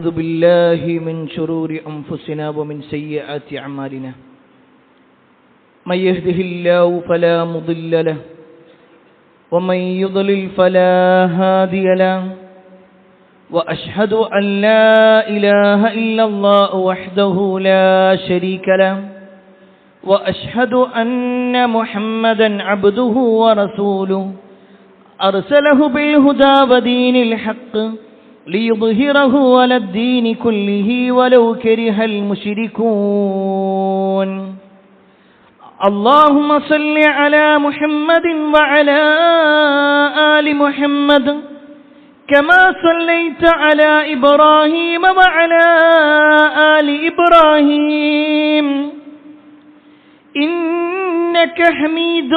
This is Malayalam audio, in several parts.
أعوذ بالله من شرور أنفسنا ومن سيئات أعمالنا من يهده الله فلا مضل له ومن يضلل فلا هادي له وأشهد أن لا إله إلا الله وحده لا شريك له وأشهد أن محمدا عبده ورسوله أرسله بالهدى ودين الحق ليظهره على الدين كله ولو كره المشركون اللهم صل على محمد وعلى آل محمد كما صليت على إبراهيم وعلى آل إبراهيم إنك حميد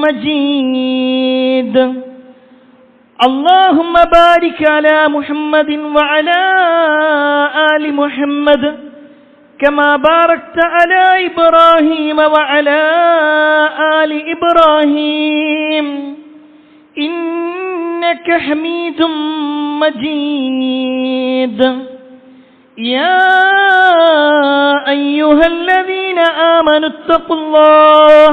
مجيد اللهم بارك على محمد وعلى آل محمد كما باركت على إبراهيم وعلى آل إبراهيم إنك حميد مجيد يا أيها الذين آمنوا اتقوا الله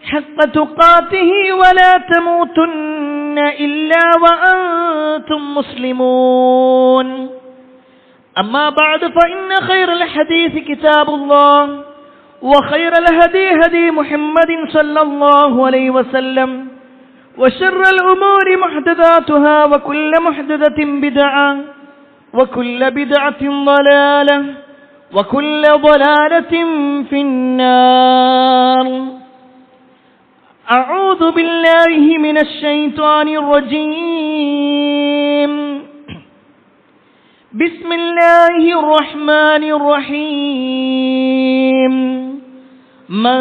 حق تقاته ولا تموتن إلا وأنتم مسلمون أما بعد فإن خير الحديث كتاب الله وخير الهدي هدي محمد صلى الله عليه وسلم وشر الأمور محدثاتها وكل محدثة بدعة وكل بدعة ضلالة وكل ضلالة في النار أعوذ بالله من الشيطان الرجيم بسم الله الرحمن الرحيم من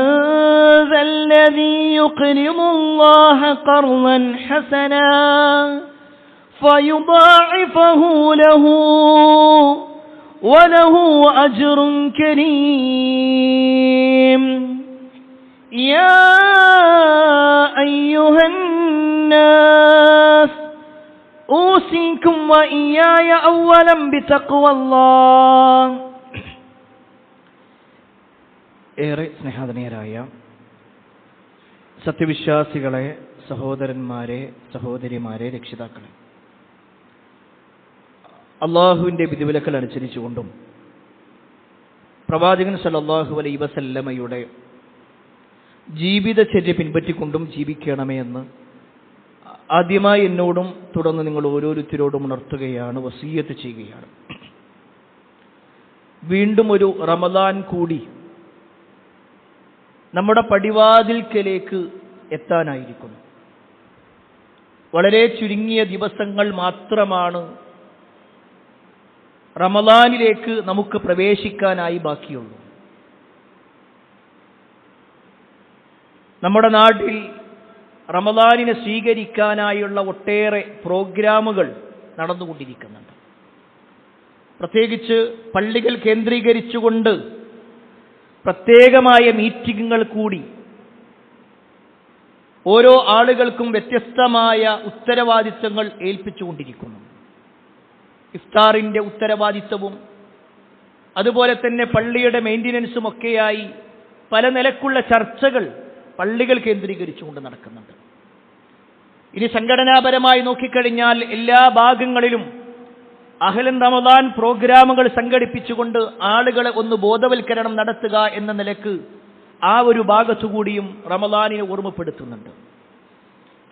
ذا الذي يقرض الله قرضا حسنا فيضاعفه له وله أجر كريم يا أيها الناس أوصيكم وإياي أولا بتقوى الله. ഏറെ സ്നേഹാധനീയരായ സത്യവിശ്വാസികളെ, സഹോദരന്മാരെ, സഹോദരിമാരെ, രക്ഷിതാക്കളെ, അള്ളാഹുവിൻ്റെ വിധിവിലക്കൽ അനുസരിച്ചുകൊണ്ടും പ്രവാചകൻ സല്ലല്ലാഹു അലൈഹി വസല്ലമയുടെ ജീവിതചര്യ പിൻപറ്റിക്കൊണ്ടും ജീവിക്കണമേ എന്ന് ആദ്യമായി എന്നോടും തുടർന്ന് നിങ്ങൾ ഓരോരുത്തരോടും ഉണർത്തുകയാണ്, വസിയ്യത്ത് ചെയ്യുകയാണ്. വീണ്ടും ഒരു റമദാൻ കൂടി നമ്മുടെ പടിവാതിൽക്കലേക്ക് എത്താനായിരിക്കുന്നു. വളരെ ചുരുങ്ങിയ ദിവസങ്ങൾ മാത്രമാണ് റമദാനിലേക്ക് നമുക്ക് പ്രവേശിക്കാനായി ബാക്കിയുള്ളൂ. നമ്മുടെ നാട്ടിൽ റമദാനിനെ സ്വീകരിക്കാനായുള്ള ഒട്ടേറെ പ്രോഗ്രാമുകൾ നടന്നുകൊണ്ടിരിക്കുന്നുണ്ട്. പ്രത്യേകിച്ച് പള്ളികൾ കേന്ദ്രീകരിച്ചുകൊണ്ട് പ്രത്യേകമായ മീറ്റിങ്ങുകൾ കൂടി ഓരോ ആളുകൾക്കും വ്യത്യസ്തമായ ഉത്തരവാദിത്തങ്ങൾ ഏൽപ്പിച്ചുകൊണ്ടിരിക്കുന്നു. ഇഫ്താറിൻ്റെ ഉത്തരവാദിത്തവും അതുപോലെ തന്നെ പള്ളിയുടെ മെയിൻ്റനൻസും ഒക്കെയായി പല നിലക്കുള്ള ചർച്ചകൾ പള്ളികൾ കേന്ദ്രീകരിച്ചുകൊണ്ട് നടക്കുന്നുണ്ട്. ഇനി സംഘടനാപരമായി നോക്കിക്കഴിഞ്ഞാൽ എല്ലാ ഭാഗങ്ങളിലും അഹ്ലൻ റമദാൻ പ്രോഗ്രാമുകൾ സംഘടിപ്പിച്ചുകൊണ്ട് ആളുകളെ ഒന്ന് ബോധവൽക്കരണം നടത്തുക എന്ന നിലക്ക് ആ ഒരു ഭാഗത്തുകൂടിയും റമദാനിനെ ഓർമ്മപ്പെടുത്തുന്നുണ്ട്.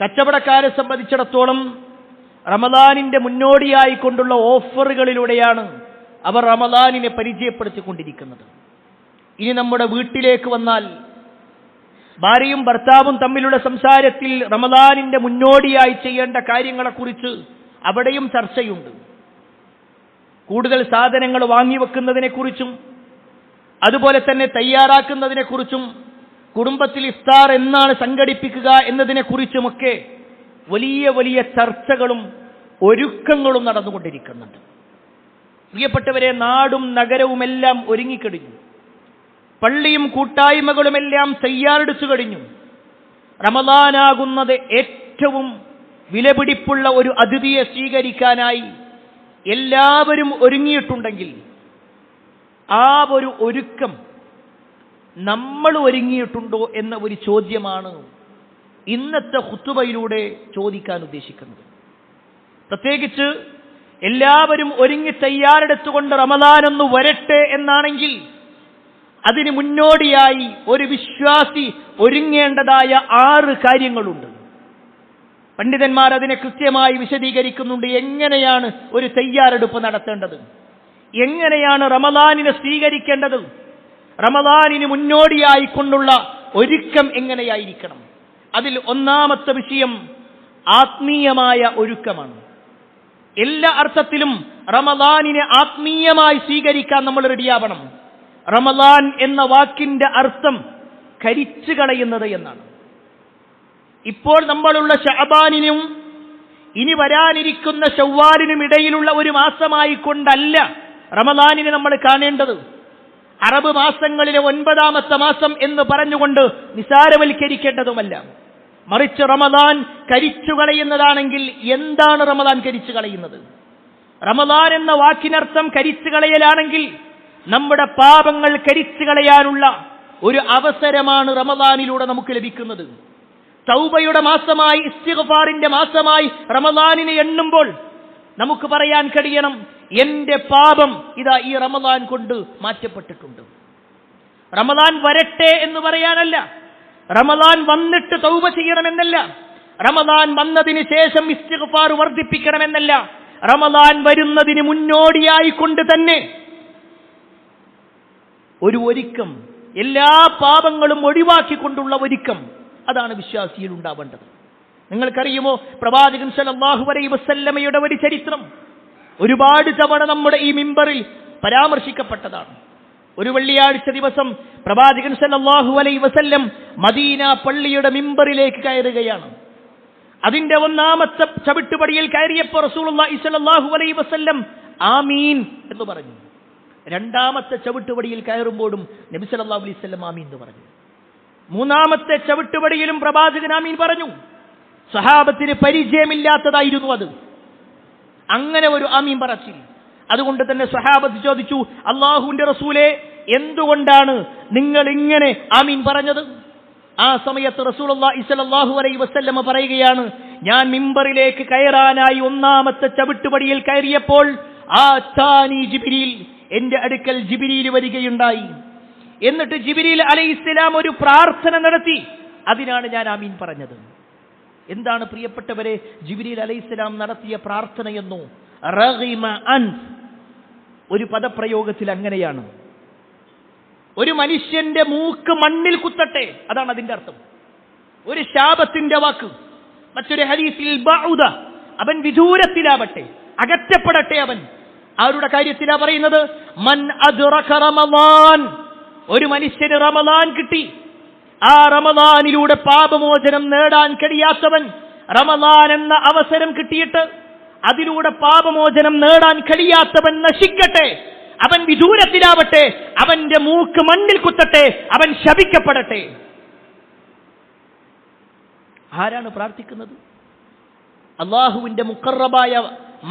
കച്ചവടക്കാരെ സംബന്ധിച്ചിടത്തോളം റമദാനിൻ്റെ മുന്നോടിയായിക്കൊണ്ടുള്ള ഓഫറുകളിലൂടെയാണ് അവർ റമദാനിനെ പരിചയപ്പെടുത്തിക്കൊണ്ടിരിക്കുന്നത്. ഇനി നമ്മുടെ വീട്ടിലേക്ക് വന്നാൽ ഭാര്യയും ഭർത്താവും തമ്മിലുള്ള സംസാരത്തിൽ റമദാനിൻ്റെ മുന്നോടിയായി ചെയ്യേണ്ട കാര്യങ്ങളെക്കുറിച്ച് അവിടെയും ചർച്ചയുണ്ട്. കൂടുതൽ സാധനങ്ങൾ വാങ്ങിവെക്കുന്നതിനെക്കുറിച്ചും അതുപോലെ തന്നെ തയ്യാറാക്കുന്നതിനെക്കുറിച്ചും കുടുംബത്തിൽ ഇഫ്താർ എന്നാണ് സംഘടിപ്പിക്കുക എന്നതിനെക്കുറിച്ചുമൊക്കെ വലിയ വലിയ ചർച്ചകളും ഒരുക്കങ്ങളും നടന്നുകൊണ്ടിരിക്കുന്നുണ്ട്. പ്രിയപ്പെട്ടവരെ, നാടും നഗരവുമെല്ലാം ഒരുങ്ങിക്കഴിഞ്ഞു. പള്ളിയും കൂട്ടായ്മകളുമെല്ലാം തയ്യാറെടുത്തു കഴിഞ്ഞു. റമദാനാകുന്നത് ഏറ്റവും വിലപിടിപ്പുള്ള ഒരു അതിഥിയെ സ്വീകരിക്കാനായി എല്ലാവരും ഒരുങ്ങിയിട്ടുണ്ടെങ്കിൽ ആ ഒരു ഒരുക്കം നമ്മൾ ഒരുങ്ങിയിട്ടുണ്ടോ എന്ന ഒരു ചോദ്യമാണ് ഇന്നത്തെ ഖുതുബയിലൂടെ ചോദിക്കാൻ ഉദ്ദേശിക്കുന്നത്. പ്രത്യേകിച്ച് എല്ലാവരും ഒരുങ്ങി തയ്യാറെടുത്തുകൊണ്ട് റമദാൻ ഒന്ന് വരട്ടെ എന്നാണെങ്കിൽ അതിന് മുന്നോടിയായി ഒരു വിശ്വാസി ഒരുങ്ങേണ്ടതായ 6 കാര്യങ്ങളുണ്ട്. പണ്ഡിതന്മാർ അതിനെ കൃത്യമായി വിശദീകരിക്കുന്നുണ്ട്. എങ്ങനെയാണ് ഒരു തയ്യാറെടുപ്പ് നടത്തേണ്ടത്, എങ്ങനെയാണ് റമദാനിനെ സ്വീകരിക്കേണ്ടത്, റമദാനിന് മുന്നോടിയായി കൊണ്ടുള്ള ഒരുക്കം എങ്ങനെയായിരിക്കണം. അതിൽ ഒന്നാമത്തെ വിഷയം ആത്മീയമായ ഒരുക്കമാണ്. എല്ലാ അർത്ഥത്തിലും റമദാനിനെ ആത്മീയമായി സ്വീകരിക്കാൻ നമ്മൾ റെഡിയാവണം. റമദാൻ എന്ന വാക്കിന്റെ അർത്ഥം കരിച്ചു കളയുന്നത് എന്നാണ്. ഇപ്പോൾ നമ്മളുള്ള ശഅബാനിനും ഇനി വരാനിരിക്കുന്ന ശവ്വാലിനും ഇടയിലുള്ള ഒരു മാസമായി കൊണ്ടല്ല റമദാനിനെ നമ്മൾ കാണേണ്ടത്. അറബ് മാസങ്ങളിലെ 9ാമത്തെ മാസം എന്ന് പറഞ്ഞുകൊണ്ട് നിസാരവൽക്കരിക്കേണ്ടതുമല്ല. മറിച്ച് റമദാൻ കരിച്ചു കളയുന്നതാണെങ്കിൽ എന്താണ് റമദാൻ കരിച്ചു കളയുന്നത്? റമദാൻ എന്ന വാക്കിനർത്ഥം കരിച്ചു കളയലാണെങ്കിൽ നമ്മുടെ പാപങ്ങൾ കരിച്ചു കളയാനുള്ള ഒരു അവസരമാണ് റമദാനിലൂടെ നമുക്ക് ലഭിക്കുന്നത്. തൗബയുടെ മാസമായി, ഇസ്തിഗ്ഫാറിന്റെ മാസമായി റമദാനിനെ എണ്ണുമ്പോൾ നമുക്ക് പറയാൻ കഴിയണം, എന്റെ പാപം ഇതാ ഈ റമദാൻ കൊണ്ട് മാറ്റപ്പെട്ടിട്ടുണ്ട്. റമദാൻ വരട്ടെ എന്ന് പറയാനല്ല, റമദാൻ വന്നിട്ട് തൗബ ചെയ്യണമെന്നല്ല, റമദാൻ വന്നതിന് ശേഷം ഇസ്തിഗ്ഫാർ വർദ്ധിപ്പിക്കണമെന്നല്ല, റമദാൻ വരുന്നതിന് മുന്നോടിയായി കൊണ്ട് തന്നെ ഒരു ഒരുക്കം, എല്ലാ പാപങ്ങളും ഒഴിവാക്കിക്കൊണ്ടുള്ള ഒരുക്കം, അതാണ് വിശ്വാസിയിൽ ഉണ്ടാവേണ്ടത്. നിങ്ങൾക്കറിയുമോ, പ്രവാചകൻ സല്ലല്ലാഹു അലൈഹി വസല്ലമയുടെ ഒരു ചരിത്രം ഒരുപാട് തവണ നമ്മുടെ ഈ മിമ്പറിൽ പരാമർശിക്കപ്പെട്ടതാണ്. ഒരു വെള്ളിയാഴ്ച ദിവസം പ്രവാചകൻ സല്ലല്ലാഹു അലൈഹി വസല്ലം മദീന പള്ളിയുടെ മിമ്പറിലേക്ക് കയറുകയാണ്. അതിന്റെ 1ാമത്തെ ചവിട്ടുപടിയിൽ കയറിയപ്പോൾ റസൂലുള്ളാഹി സ്വല്ലല്ലാഹു അലൈഹി വസല്ലം ആമീൻ എന്ന് പറഞ്ഞു. 2ാമത്തെ ചവിട്ടുപടിയിൽ കയറുമ്പോഴും നബി സല്ലല്ലാഹു അലൈഹി വസല്ലം ആമീൻ എന്ന് പറഞ്ഞു. 3ാമത്തെ ചവിട്ടുപടിയിലും പ്രവാചകൻ ആമീൻ പറഞ്ഞു. സ്വഹാബത്തിന് പരിചയമില്ലാത്തതായിരുന്നു അത്, അങ്ങനെ ഒരു ആമീൻ പറച്ചിൽ. അതുകൊണ്ട് തന്നെ സ്വഹാബത്ത് ചോദിച്ചു, അല്ലാഹുവിന്റെ റസൂലേ, എന്തുകൊണ്ടാണ് നിങ്ങൾ ഇങ്ങനെ ആമീൻ പറഞ്ഞത്? ആ സമയത്ത് റസൂലുള്ളാഹി സ്വല്ലല്ലാഹു അലൈഹി വസല്ലം പറയുകയാണ്, ഞാൻ മിമ്പറിലേക്ക് കയറാനായി 1ാമത്തെ ചവിട്ടുപടിയിൽ കയറിയപ്പോൾ ആതാനി ജിബ്രീൽ, എന്റെ അടുക്കൽ ജിബ്രീൽ വരികയുണ്ടായി. എന്നിട്ട് ജിബ്രീൽ അലൈഹിസ്സലാം ഒരു പ്രാർത്ഥന നടത്തി, അതിനാണ് ഞാൻ ആമീൻ പറഞ്ഞത്. എന്താണ് പ്രിയപ്പെട്ടവരെ ജിബ്രീൽ അലൈഹിസ്സലാം നടത്തിയ പ്രാർത്ഥനയെന്നോ? റഗിമ അൻഫ്, ഒരു പദപ്രയോഗത്തിൽ അങ്ങനെയാണ്, ഒരു മനുഷ്യന്റെ മൂക്ക് മണ്ണിൽ കുത്തട്ടെ, അതാണ് അതിന്റെ അർത്ഥം. ഒരു ശാപത്തിന്റെ വാക്ക്. മറ്റൊരു ഹദീസിൽ ബഉദ, അവൻ വിദൂരത്തിലാവട്ടെ, അകറ്റപ്പെടട്ടെ അവൻ. ആരുടെ കാര്യത്തിലാ പറയുന്നത്? മൻ അദ്റക റമളാൻ, ഒരു മനുഷ്യന് റമളാൻ കിട്ടി, ആ റമളാനിലൂടെ പാപമോചനം നേടാൻ കഴിയാത്തവൻ, റമളാൻ എന്ന അവസരം കിട്ടിയിട്ട് അതിലൂടെ പാപമോചനം നേടാൻ കഴിയാത്തവൻ നശിക്കട്ടെ, അവൻ വിദൂരത്തിലാവട്ടെ, അവന്റെ മൂക്ക് മണ്ണിൽ കുത്തട്ടെ, അവൻ ശപിക്കപ്പെടട്ടെ. ആരാണ് പ്രാർത്ഥിക്കുന്നത്? അല്ലാഹുവിന്റെ മുഖറബായ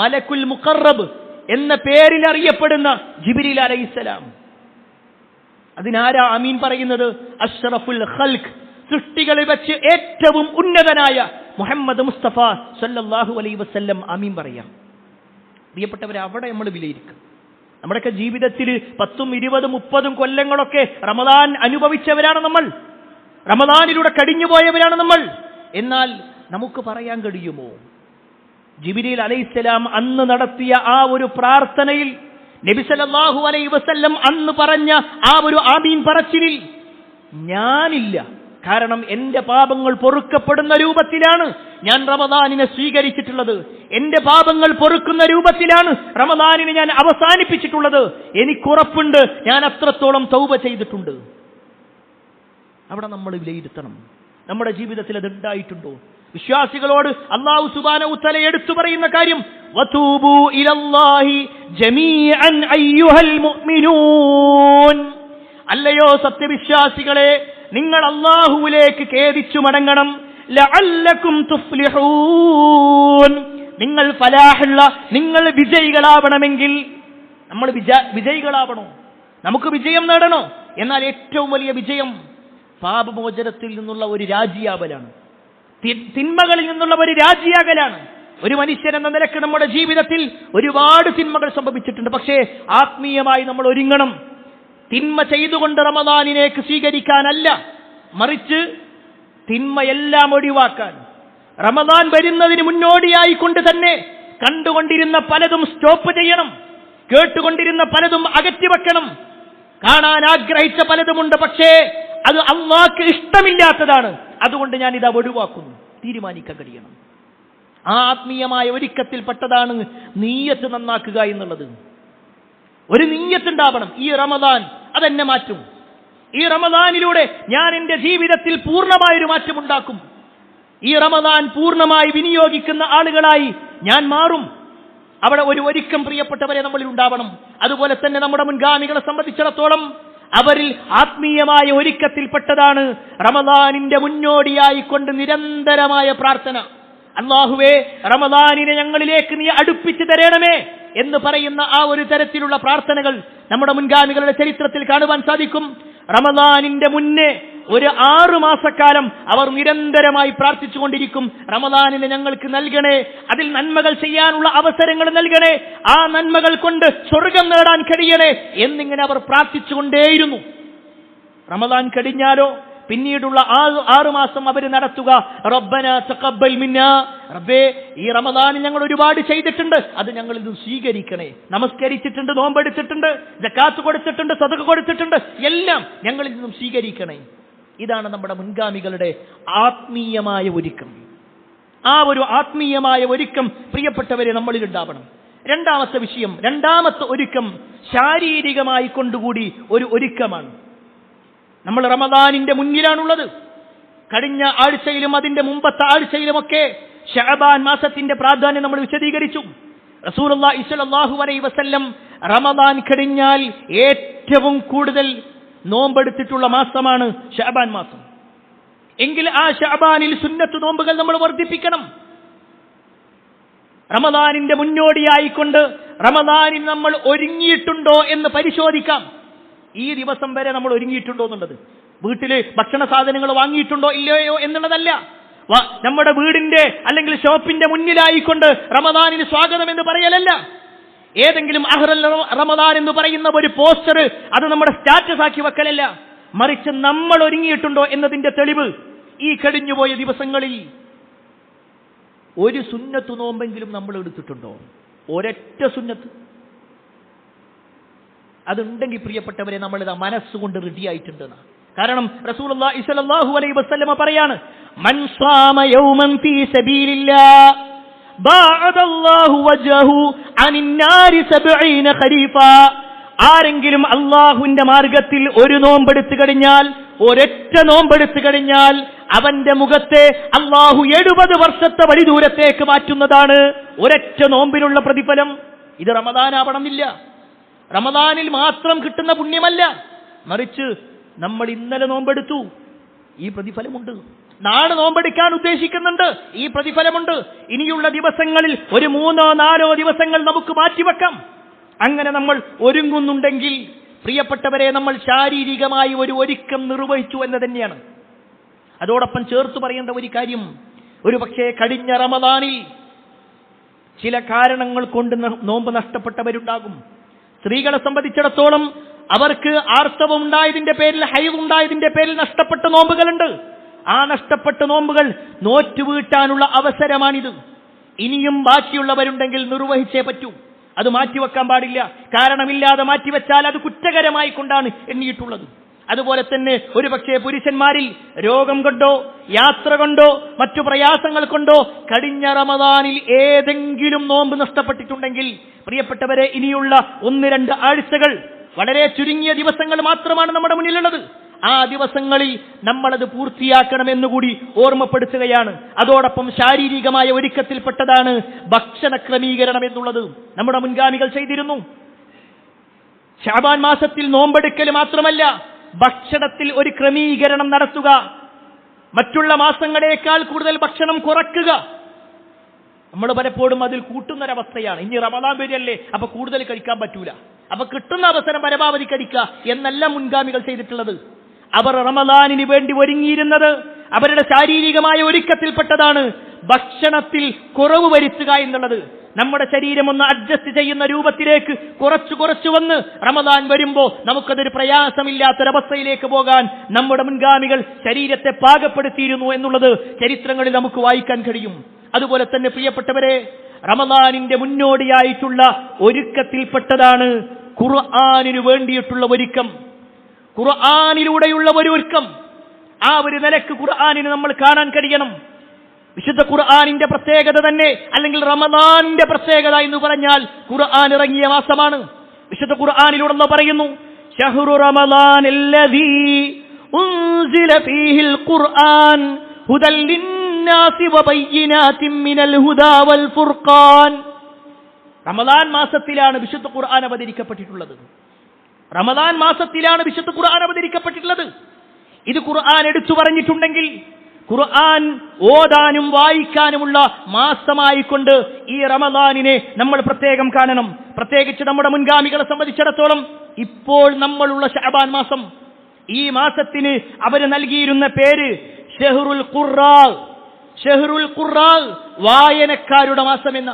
മലക്കുൽ മുഖറബ് എന്ന പേരിൽ അറിയപ്പെടുന്ന ജിബ്രീൽ അലൈഹിസ്സലാം. അതിനാരാ ആമീൻ പറയുന്നത്? അഷ്റഫുൽ ഖൽഖ്, സൃഷ്ടികളിൽ വെച്ച് ഏറ്റവും ഉന്നതനായ മുഹമ്മദ് മുസ്തഫ സല്ലല്ലാഹു അലൈഹി വസല്ലം ആമീൻ പറയാം. പ്രിയപ്പെട്ടവരെ, അവിടെ നമ്മൾ വിലയിരുത്തും. നമ്മുടെയൊക്കെ ജീവിതത്തിൽ 10, 20, 30 കൊല്ലങ്ങളൊക്കെ റമദാൻ അനുഭവിച്ചവരാണ് നമ്മൾ, റമദാനിലൂടെ കടിഞ്ഞുപോയവരാണ് നമ്മൾ. എന്നാൽ നമുക്ക് പറയാൻ കഴിയുമോ, ജിബ്രീൽ അലൈഹിസ്സലാം അന്ന് നടത്തിയ ആ ഒരു പ്രാർത്ഥനയിൽ, നബി സല്ലല്ലാഹു അലൈഹി വസല്ലം അന്ന് പറഞ്ഞ ആ ഒരു ആമീൻ പറച്ചിലിൽ ഞാനില്ല. കാരണം എന്റെ പാപങ്ങൾ പൊറുക്കപ്പെടുന്ന രൂപത്തിലാണ് ഞാൻ റമദാനിനെ സ്വീകരിച്ചിട്ടുള്ളത്, എന്റെ പാപങ്ങൾ പൊറുക്കുന്ന രൂപത്തിലാണ് റമദാനിനെ ഞാൻ അവസാനിപ്പിച്ചിട്ടുള്ളത്. എനിക്കുറപ്പുണ്ട്, ഞാൻ അത്രത്തോളം തൗബ ചെയ്തിട്ടുണ്ട്. അവിടെ നമ്മൾ വിലയിരുത്തണം, നമ്മുടെ ജീവിതത്തിൽ അത് ഉണ്ടായിട്ടുണ്ടോ? വിശ്വാസികളോട് അല്ലാഹു സുബ്ഹാനഹു വ തആല എടുത്തു പറയുന്ന കാര്യം, വതൂബു ഇലല്ലാഹി ജമീഅൻ അയ്യുഹൽ മുഅ്മിനൂൻ, അല്ലയോ സത്യവിശ്വാസികളെ, നിങ്ങൾ അല്ലാഹുവിലേക്ക് ഖേദിച്ചു മടങ്ങണം. ലഅല്ലക്കും തുഫ്ലിഹൂൻ, നിങ്ങൾ ഫലാഹുള്ള, നിങ്ങൾ വിജയികളാവണമെങ്കിൽ നമ്മൾ വിജയികളാവണോ? നമുക്ക് വിജയം നേടണോ? എന്നാൽ ഏറ്റവും വലിയ വിജയം പാപമോചനത്തിൽ നിന്നുള്ള ഒരു രാജിയാവലാണ്, തിന്മകളിൽ നിന്നുള്ള ഒരു രാജിയാകലാണ്. ഒരു മനുഷ്യൻ എന്ന നിലക്ക് നമ്മുടെ ജീവിതത്തിൽ ഒരുപാട് തിന്മകൾ സംഭവിച്ചിട്ടുണ്ട്. പക്ഷേ ആത്മീയമായി നമ്മൾ ഒരുങ്ങണം. തിന്മ ചെയ്തുകൊണ്ട് റമദാനിലേക്ക് സ്വീകരിക്കാനല്ല, മറിച്ച് തിന്മയെല്ലാം ഒഴിവാക്കാൻ. റമദാൻ വരുന്നതിന് മുന്നോടിയായിക്കൊണ്ട് തന്നെ കണ്ടുകൊണ്ടിരുന്ന പലതും സ്റ്റോപ്പ് ചെയ്യണം, കേട്ടുകൊണ്ടിരുന്ന പലതും അകറ്റിവെക്കണം. കാണാൻ ആഗ്രഹിച്ച പലതുമുണ്ട്, പക്ഷേ അത് അല്ലാഹുവിന് ഇഷ്ടമില്ലാത്തതാണ്, അതുകൊണ്ട് ഞാൻ ഇത് ഒഴിവാക്കുന്നു. തീരുമാനിക്കാൻ കഴിയണം. ആ ആത്മീയമായ ഒരുക്കത്തിൽപ്പെട്ടതാണ് നീയത്ത് നന്നാക്കുക എന്നുള്ളത്. ഒരു നീയത്തുണ്ടാവണം. ഈ റമദാൻ അതെന്നെ മാറ്റും. ഈ റമദാനിലൂടെ ഞാൻ എൻ്റെ ജീവിതത്തിൽ പൂർണ്ണമായൊരു മാറ്റമുണ്ടാക്കും. ഈ റമദാൻ പൂർണ്ണമായി വിനിയോഗിക്കുന്ന ആളുകളായി ഞാൻ മാറും. അവിടെ ഒരു ഒരുക്കം പ്രിയപ്പെട്ടവരെ നമ്മളിൽ ഉണ്ടാവണം. അതുപോലെ തന്നെ നമ്മുടെ മുൻഗാമികളെ സംബന്ധിച്ചിടത്തോളം അവരിൽ ആത്മീയമായ ഒരുക്കത്തിൽപ്പെട്ടതാണ് റമദാനിന്റെ മുന്നോടിയായി കൊണ്ട് നിരന്തരമായ പ്രാർത്ഥന. അല്ലാഹുവേ, റമദാനിനെ ഞങ്ങളിലേക്ക് നീ അടുപ്പിച്ചു തരണമേ എന്ന് പറയുന്ന ആ ഒരു തരത്തിലുള്ള പ്രാർത്ഥനകൾ നമ്മുടെ മുൻഗാമികളുടെ ചരിത്രത്തിൽ കാണുവാൻ സാധിക്കും. റമദാനിന്റെ മുന്നേ ഒരു 6 മാസക്കാലം അവർ നിരന്തരമായി പ്രാർത്ഥിച്ചുകൊണ്ടിരിക്കും. റമദാനിനെ ഞങ്ങൾക്ക് നൽകണേ, അതിൽ നന്മകൾ ചെയ്യാനുള്ള അവസരങ്ങൾ നൽകണേ, ആ നന്മകൾ കൊണ്ട് സ്വർഗം നേടാൻ കഴിയണേ എന്നിങ്ങനെ അവർ പ്രാർത്ഥിച്ചുകൊണ്ടേയിരുന്നു. റമദാൻ കഴിഞ്ഞാലോ പിന്നീടുള്ള 6 മാസം അവർ നടത്തുക റബ്ബനാ തഖബ്ബൽ മിന്നാ, റബ്ബേ ഈ റമദാനിൽ ഞങ്ങൾ ഒരുപാട് ചെയ്തിട്ടുണ്ട്, അത് ഞങ്ങളിൽ നിന്ന് സ്വീകരിക്കണേ. നമസ്കരിച്ചിട്ടുണ്ട്, നോമ്പെടുത്തിട്ടുണ്ട്, സക്കാത്ത് കൊടുത്തിട്ടുണ്ട്, സദഖ കൊടുത്തിട്ടുണ്ട്, എല്ലാം ഞങ്ങളിൽ നിന്നും സ്വീകരിക്കണേ. ഇതാണ് നമ്മുടെ മുൻഗാമികളുടെ ആത്മീയമായ ഒരുക്കം. ആ ഒരു ആത്മീയമായ ഒരുക്കം പ്രിയപ്പെട്ടവരെ നമ്മളിൽ ഉണ്ടാവണം. രണ്ടാമത്തെ വിഷയം, രണ്ടാമത്തെ ഒരുക്കം ശാരീരികമായി കൊണ്ടുകൂടി ഒരു ഒരുക്കമാണ്. നമ്മൾ റമദാനിന്റെ മുന്നിലാണുള്ളത്. കഴിഞ്ഞ ആഴ്ചയിലും അതിന്റെ മുമ്പത്തെ ആഴ്ചയിലുമൊക്കെ ശഅബാൻ മാസത്തിന്റെ പ്രാധാന്യം നമ്മൾ വിശദീകരിച്ചു. റസൂലുള്ളാഹി സ്വല്ലല്ലാഹു അലൈഹി വസല്ലം റമദാൻ കഴിഞ്ഞാൽ ഏറ്റവും കൂടുതൽ നോമ്പെടുത്തിട്ടുള്ള മാസമാണ് ശഅബാൻ മാസം. എങ്കിൽ ആ ശഅബാനിൽ സുന്നത്ത് നോമ്പുകൾ നമ്മൾ വർദ്ധിപ്പിക്കണം. റമദാനിന്റെ മുന്നോടിയായിക്കൊണ്ട് റമദാനിൽ നമ്മൾ ഒരുങ്ങിയിട്ടുണ്ടോ എന്ന് പരിശോധിക്കാം. ഈ ദിവസം വരെ നമ്മൾ ഒരുങ്ങിയിട്ടുണ്ടോ എന്നുള്ളത്, വീട്ടില് ഭക്ഷണ സാധനങ്ങൾ വാങ്ങിയിട്ടുണ്ടോ ഇല്ലയോ എന്നുള്ളതല്ല. നമ്മുടെ വീടിന്റെ അല്ലെങ്കിൽ ഷോപ്പിന്റെ മുന്നിലായിക്കൊണ്ട് റമദാനിന് സ്വാഗതം എന്ന് പറയലല്ല. ഏതെങ്കിലും അഹ്റൽ റമദാൻ എന്ന് പറയുന്ന ഒരു പോസ്റ്റർ അത് നമ്മുടെ സ്റ്റാറ്റസ് ആക്കി വെക്കലല്ല, മറിച്ച് നമ്മൾ ഒരുങ്ങിയിട്ടുണ്ടോ എന്നതിന്റെ തെളിവ് ഈ കഴിഞ്ഞുപോയ ദിവസങ്ങളിൽ ഒരു സുന്നത്ത് നോമ്പെങ്കിലും നമ്മൾ എടുത്തിട്ടുണ്ടോ? ഒരൊറ്റ സുന്നത്ത് അതുണ്ടെങ്കിൽ പ്രിയപ്പെട്ടവരെ നമ്മൾ ഇതാ മനസ്സുകൊണ്ട് റെഡി ആയിട്ടുണ്ട്. കാരണം റസൂലുള്ളാഹി സ്വല്ലല്ലാഹു അലൈഹി വസല്ലമ പറയാണ്, മൻ സാമ യൗമൻ ഫീ സബീലില്ലാഹ് ബഅദല്ലാഹു വജ്ഹഹു അനിന്നാരി 70 ഖരീഫ. ആരെങ്കിലും അല്ലാഹുവിന്റെ മാർഗത്തിൽ ഒരു നോമ്പെടുത്തു കഴിഞ്ഞാൽ, ഒരൊറ്റ നോമ്പെടുത്തു കഴിഞ്ഞാൽ അവന്റെ മുഖത്തെ അല്ലാഹു 70 വർഷത്തെ വഴി ദൂരത്തേക്ക് മാറ്റുന്നതാണ് ഒരൊറ്റ നോമ്പിനുള്ള പ്രതിഫലം. ഇത് റമദാനാവണമെന്നില്ല, റമദാനിൽ മാത്രം കിട്ടുന്ന പുണ്യമല്ല, മറിച്ച് നമ്മൾ ഇന്നലെ നോമ്പെടുത്തു, ഈ പ്രതിഫലമുണ്ട്. നാളെ നോമ്പെടുക്കാൻ ഉദ്ദേശിക്കുന്നുണ്ട്, ഈ പ്രതിഫലമുണ്ട്. ഇനിയുള്ള ദിവസങ്ങളിൽ ഒരു 3-4 ദിവസങ്ങൾ നമുക്ക് മാറ്റിവെക്കാം. അങ്ങനെ നമ്മൾ ഒരുങ്ങുന്നുണ്ടെങ്കിൽ പ്രിയപ്പെട്ടവരെ നമ്മൾ ശാരീരികമായി ഒരു ഒരുക്കം നിർവഹിച്ചു എന്ന് തന്നെയാണ്. അതോടൊപ്പം ചേർത്ത് പറയേണ്ട ഒരു കാര്യം, ഒരു പക്ഷേ കഴിഞ്ഞ റമദാനിൽ ചില കാരണങ്ങൾ കൊണ്ട് നോമ്പ് നഷ്ടപ്പെട്ടവരുണ്ടാകും. സ്ത്രീകളെ സംബന്ധിച്ചിടത്തോളം അവർക്ക് ആർത്തവം ഉണ്ടായതിന്റെ പേരിൽ, ഹൈദ് ഉണ്ടായതിന്റെ പേരിൽ നഷ്ടപ്പെട്ട നോമ്പുകളുണ്ട്. ആ നഷ്ടപ്പെട്ട നോമ്പുകൾ നോറ്റുവീട്ടാനുള്ള അവസരമാണിത്. ഇനിയും ബാക്കിയുള്ളവരുണ്ടെങ്കിൽ നിർവഹിച്ചേ പറ്റൂ, അത് മാറ്റിവെക്കാൻ പാടില്ല. കാരണമില്ലാതെ മാറ്റിവെച്ചാൽ അത് കുറ്റകരമായി കൊണ്ടാണ് എണ്ണിയിട്ടുള്ളത്. അതുപോലെ തന്നെ ഒരു പക്ഷേ പുരുഷന്മാരിൽ രോഗം കൊണ്ടോ യാത്ര കൊണ്ടോ മറ്റു പ്രയാസങ്ങൾ കൊണ്ടോ കഴിഞ്ഞ റമദാനിൽ ഏതെങ്കിലും നോമ്പ് നഷ്ടപ്പെട്ടിട്ടുണ്ടെങ്കിൽ പ്രിയപ്പെട്ടവരെ ഇനിയുള്ള 1-2 ആഴ്ചകൾ, വളരെ ചുരുങ്ങിയ ദിവസങ്ങൾ മാത്രമാണ് നമ്മുടെ മുന്നിലുള്ളത്. ആ ദിവസങ്ങളിൽ നമ്മളത് പൂർത്തിയാക്കണമെന്നുകൂടി ഓർമ്മപ്പെടുത്തുകയാണ്. അതോടൊപ്പം ശാരീരികമായ ഒരുക്കത്തിൽപ്പെട്ടതാണ് ഭക്ഷണ ക്രമീകരണം എന്നുള്ളത്. നമ്മുടെ മുൻഗാമികൾ ചെയ്തിരുന്നു. ശഅബാൻ മാസത്തിൽ നോമ്പെടുക്കൽ മാത്രമല്ല, ഭക്ഷണത്തിൽ ഒരു ക്രമീകരണം നടത്തുക, മറ്റുള്ള മാസങ്ങളേക്കാൾ കൂടുതൽ ഭക്ഷണം കുറക്കുക. നമ്മൾ പലപ്പോഴും അതിൽ കൂട്ടുന്നൊരവസ്ഥയാണ്. ഇനി റമദാൻ വരികയല്ലേ, അപ്പൊ കൂടുതൽ കഴിക്കാൻ പറ്റൂല, അപ്പൊ കിട്ടുന്ന അവസരം പരമാവധി കഴിക്കുക എന്നല്ല മുൻഗാമികൾ ചെയ്തിട്ടുള്ളത്. അവർ റമദാനിന് വേണ്ടി ഒരുങ്ങിയിരുന്നത് അവരുടെ ശാരീരികമായ ഒരുക്കത്തിൽപ്പെട്ടതാണ് ഭക്ഷണത്തിൽ കുറവ് വരുത്തുക എന്നുള്ളത്. നമ്മുടെ ശരീരം ഒന്ന് അഡ്ജസ്റ്റ് ചെയ്യുന്ന രൂപത്തിലേക്ക് കുറച്ചു വന്ന് റമദാൻ വരുമ്പോൾ നമുക്കതൊരു പ്രയാസമില്ലാത്തൊരവസ്ഥയിലേക്ക് പോകാൻ നമ്മുടെ മുൻഗാമികൾ ശരീരത്തെ പാകപ്പെടുത്തിയിരുന്നു എന്നുള്ളത് ചരിത്രങ്ങളിൽ നമുക്ക് വായിക്കാൻ കഴിയും. അതുപോലെ തന്നെ പ്രിയപ്പെട്ടവരെ, റമദാനിന്റെ മുന്നോടിയായിട്ടുള്ള ഒരുക്കത്തിൽപ്പെട്ടതാണ് ഖുർആനിനു വേണ്ടിയിട്ടുള്ള ഒരുക്കം, ഖുർആനിലൂടെയുള്ള ഒരു ഒരുക്കം. ആ ഒരു നിലക്ക് ഖുർആനിന് നമ്മൾ കാണാൻ കഴിയണം. വിശുദ്ധ ഖുർആനിന്റെ പ്രത്യേകത തന്നെ, അല്ലെങ്കിൽ റമദാനിന്റെ പ്രത്യേകത എന്ന് പറഞ്ഞാൽ ഖുർആൻ ഇറങ്ങിയ മാസമാണ്. വിശുദ്ധ ഖുർആനിലൂടെ പറയുന്നു, ശഹ്റു റമദാനല്ലദീ ഉൻസില ഫീഹിൽ ഖുർആൻ ഹുദൽ ലിന്നാസി വബയ്യിനാതിൻ മിനൽ ഹുദാ വൽ ഫുർഖാൻ. റമദാൻ മാസത്തിലാണ് വിശുദ്ധ ഖുർആൻ അവതരിക്കപ്പെട്ടിട്ടുള്ളത്. റമദാൻ മാസത്തിലാണ് വിശുദ്ധ ഖുർആൻ അവതരിക്കപ്പെട്ടിട്ടുള്ളത്. ഇത് ഖുർആൻ എടുത്തു പറഞ്ഞിട്ടുണ്ടെങ്കിൽ ഖുർആൻ ഓതാനും വായിക്കാനുമുള്ള മാസമായിക്കൊണ്ട് ഈ റമദാനിനെ നമ്മൾ പ്രത്യേകം കാണണം. പ്രത്യേകിച്ച് നമ്മുടെ മുൻഗാമികളെ സംബന്ധിച്ചിടത്തോളം ഇപ്പോൾ നമ്മളുള്ള ശഅബാൻ മാസം, ഈ മാസത്തിന് അവര് നൽകിയിരുന്ന പേര് ഷഹ്റുൽ ഖുർആ, ഷഹ്റുൽ ഖുർആ, വായനക്കാരുടെ മാസം എന്ന.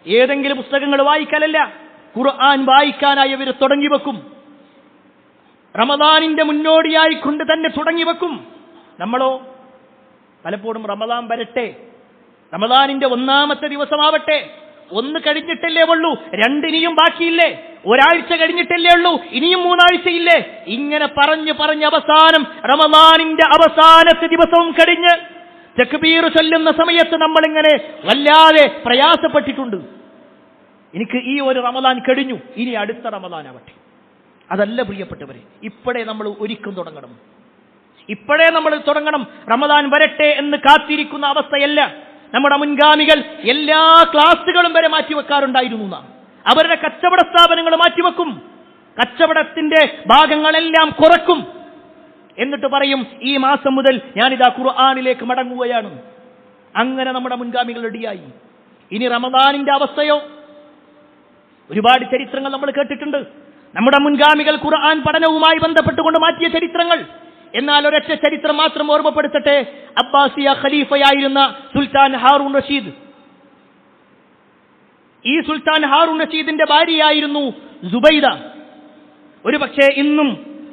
ഏതെങ്കിലും പുസ്തകങ്ങൾ വായിക്കാനല്ല, ഖുർആൻ വായിക്കാനായി അവർ തുടങ്ങി വെക്കും. റമദാനിന്റെ മുന്നോടിയായിക്കൊണ്ട് തന്നെ തുടങ്ങി വെക്കും. നമ്മളോ പലപ്പോഴും റമദാൻ വരട്ടെ, റമദാനിന്റെ ഒന്നാമത്തെ ദിവസമാവട്ടെ, ഒന്ന് കഴിഞ്ഞിട്ടല്ലേ ഉള്ളൂ, രണ്ടിനിയും ബാക്കിയില്ലേ, ഒരാഴ്ച കഴിഞ്ഞിട്ടല്ലേ ഉള്ളൂ, ഇനിയും 3 ആഴ്ചയില്ലേ, ഇങ്ങനെ പറഞ്ഞ് അവസാനം റമദാനിന്റെ അവസാനത്തെ ദിവസവും കഴിഞ്ഞ് തക്ബീർ ചൊല്ലുന്ന സമയത്ത് നമ്മളിങ്ങനെ വല്ലാതെ പ്രയാസപ്പെട്ടിട്ടുണ്ട്. എനിക്ക് ഈ ഒരു റമദാൻ കഴിഞ്ഞു, ഇനി അടുത്ത റമദാൻ ആവട്ടെ. അതല്ല പ്രിയപ്പെട്ടവരെ, ഇപ്പോഴേ നമ്മൾ ഒരുക്കം തുടങ്ങണം, ഇപ്പോഴേ നമ്മൾ തുടങ്ങണം. റമദാൻ വരട്ടെ എന്ന് കാത്തിരിക്കുന്ന അവസ്ഥയല്ല. നമ്മുടെ മുൻഗാമികൾ എല്ലാ ക്ലാസുകളും വരെ മാറ്റിവെക്കാറുണ്ടായിരുന്നു. അവരുടെ കച്ചവട സ്ഥാപനങ്ങൾ മാറ്റിവെക്കും, കച്ചവടത്തിന്റെ ഭാഗങ്ങളെല്ലാം കുറക്കും. എന്നിട്ട് പറയും, ഈ മാസം മുതൽ ഞാനിതാ ഖുർആനിലേക്ക് മടങ്ങുകയാണ്. അങ്ങനെ നമ്മുടെ മുൻഗാമികൾ റെഡിയായി. ഇനി റമദാനിന്റെ അവസ്ഥയോ? ഒരുപാട് ചരിത്രങ്ങൾ നമ്മൾ കേട്ടിട്ടുണ്ട്. നമ്മുടെ മുൻഗാമികൾ ഖുർആൻ പഠനവുമായി ബന്ധപ്പെട്ടുകൊണ്ട് മാറ്റിയ ചരിത്രങ്ങൾ. എന്നാൽ ഒരൊറ്റ ചരിത്രം മാത്രം ഓർമ്മപ്പെടുത്തട്ടെ. അബ്ബാസിയ ഖലീഫയായിരുന്ന സുൽത്താൻ ഹാറൂൺ റഷീദ്, ഈ സുൽത്താൻ ഹാറൂൺ റഷീദിന്റെ ഭാര്യയായിരുന്നു സുബൈദ. ഒരുപക്ഷെ ഇന്നും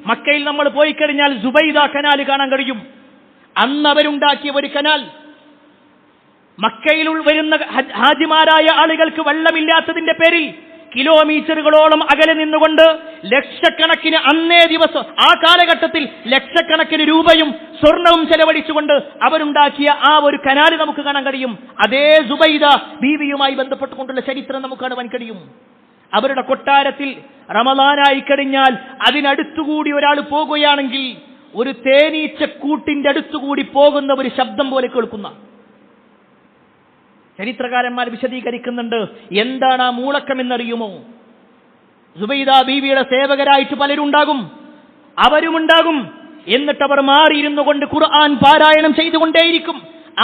മക്കയിൽ നമ്മൾ പോയി കഴിഞ്ഞാൽ സുബൈദ കനാൽ കാണാൻ കഴിയും. അന്ന് അവരുണ്ടാക്കിയ ഒരു കനാൽ, മക്കയിൽ വരുന്ന ഹാജിമാരായ ആളുകൾക്ക് വെള്ളമില്ലാത്തതിന്റെ പേരിൽ കിലോമീറ്ററുകളോളം അകലെ നിന്നുകൊണ്ട് ലക്ഷക്കണക്കിന്, അന്നേ ദിവസം ആ കാലഘട്ടത്തിൽ ലക്ഷക്കണക്കിന് രൂപയും സ്വർണവും ചെലവഴിച്ചുകൊണ്ട് അവരുണ്ടാക്കിയ ആ ഒരു കനാല് നമുക്ക് കാണാൻ കഴിയും. അതേ സുബൈദ ബീവിയുമായി ബന്ധപ്പെട്ടുകൊണ്ടുള്ള ചരിത്രം നമുക്ക് കാണുവാൻ കഴിയും. അവരുടെ കൊട്ടാരത്തിൽ റമദാനായി കഴിഞ്ഞാൽ അതിനടുത്തുകൂടി ഒരാൾ പോകുകയാണെങ്കിൽ ഒരു തേനീച്ചക്കൂട്ടിന്റെ അടുത്തുകൂടി പോകുന്ന ഒരു ശബ്ദം പോലെ കേൾക്കുന്ന ചരിത്രകാരന്മാർ വിശദീകരിക്കുന്നുണ്ട്. എന്താണ് ആ മൂളക്കം എന്നറിയുമോ? സുബൈദ ബീവിയുടെ സേവകരായിട്ട് പലരുണ്ടാകും, അവരുമുണ്ടാകും. എന്നിട്ട് അവർ മാറിയിരുന്നു കൊണ്ട് ഖുർആൻ പാരായണം ചെയ്തുകൊണ്ടേയിരിക്കും.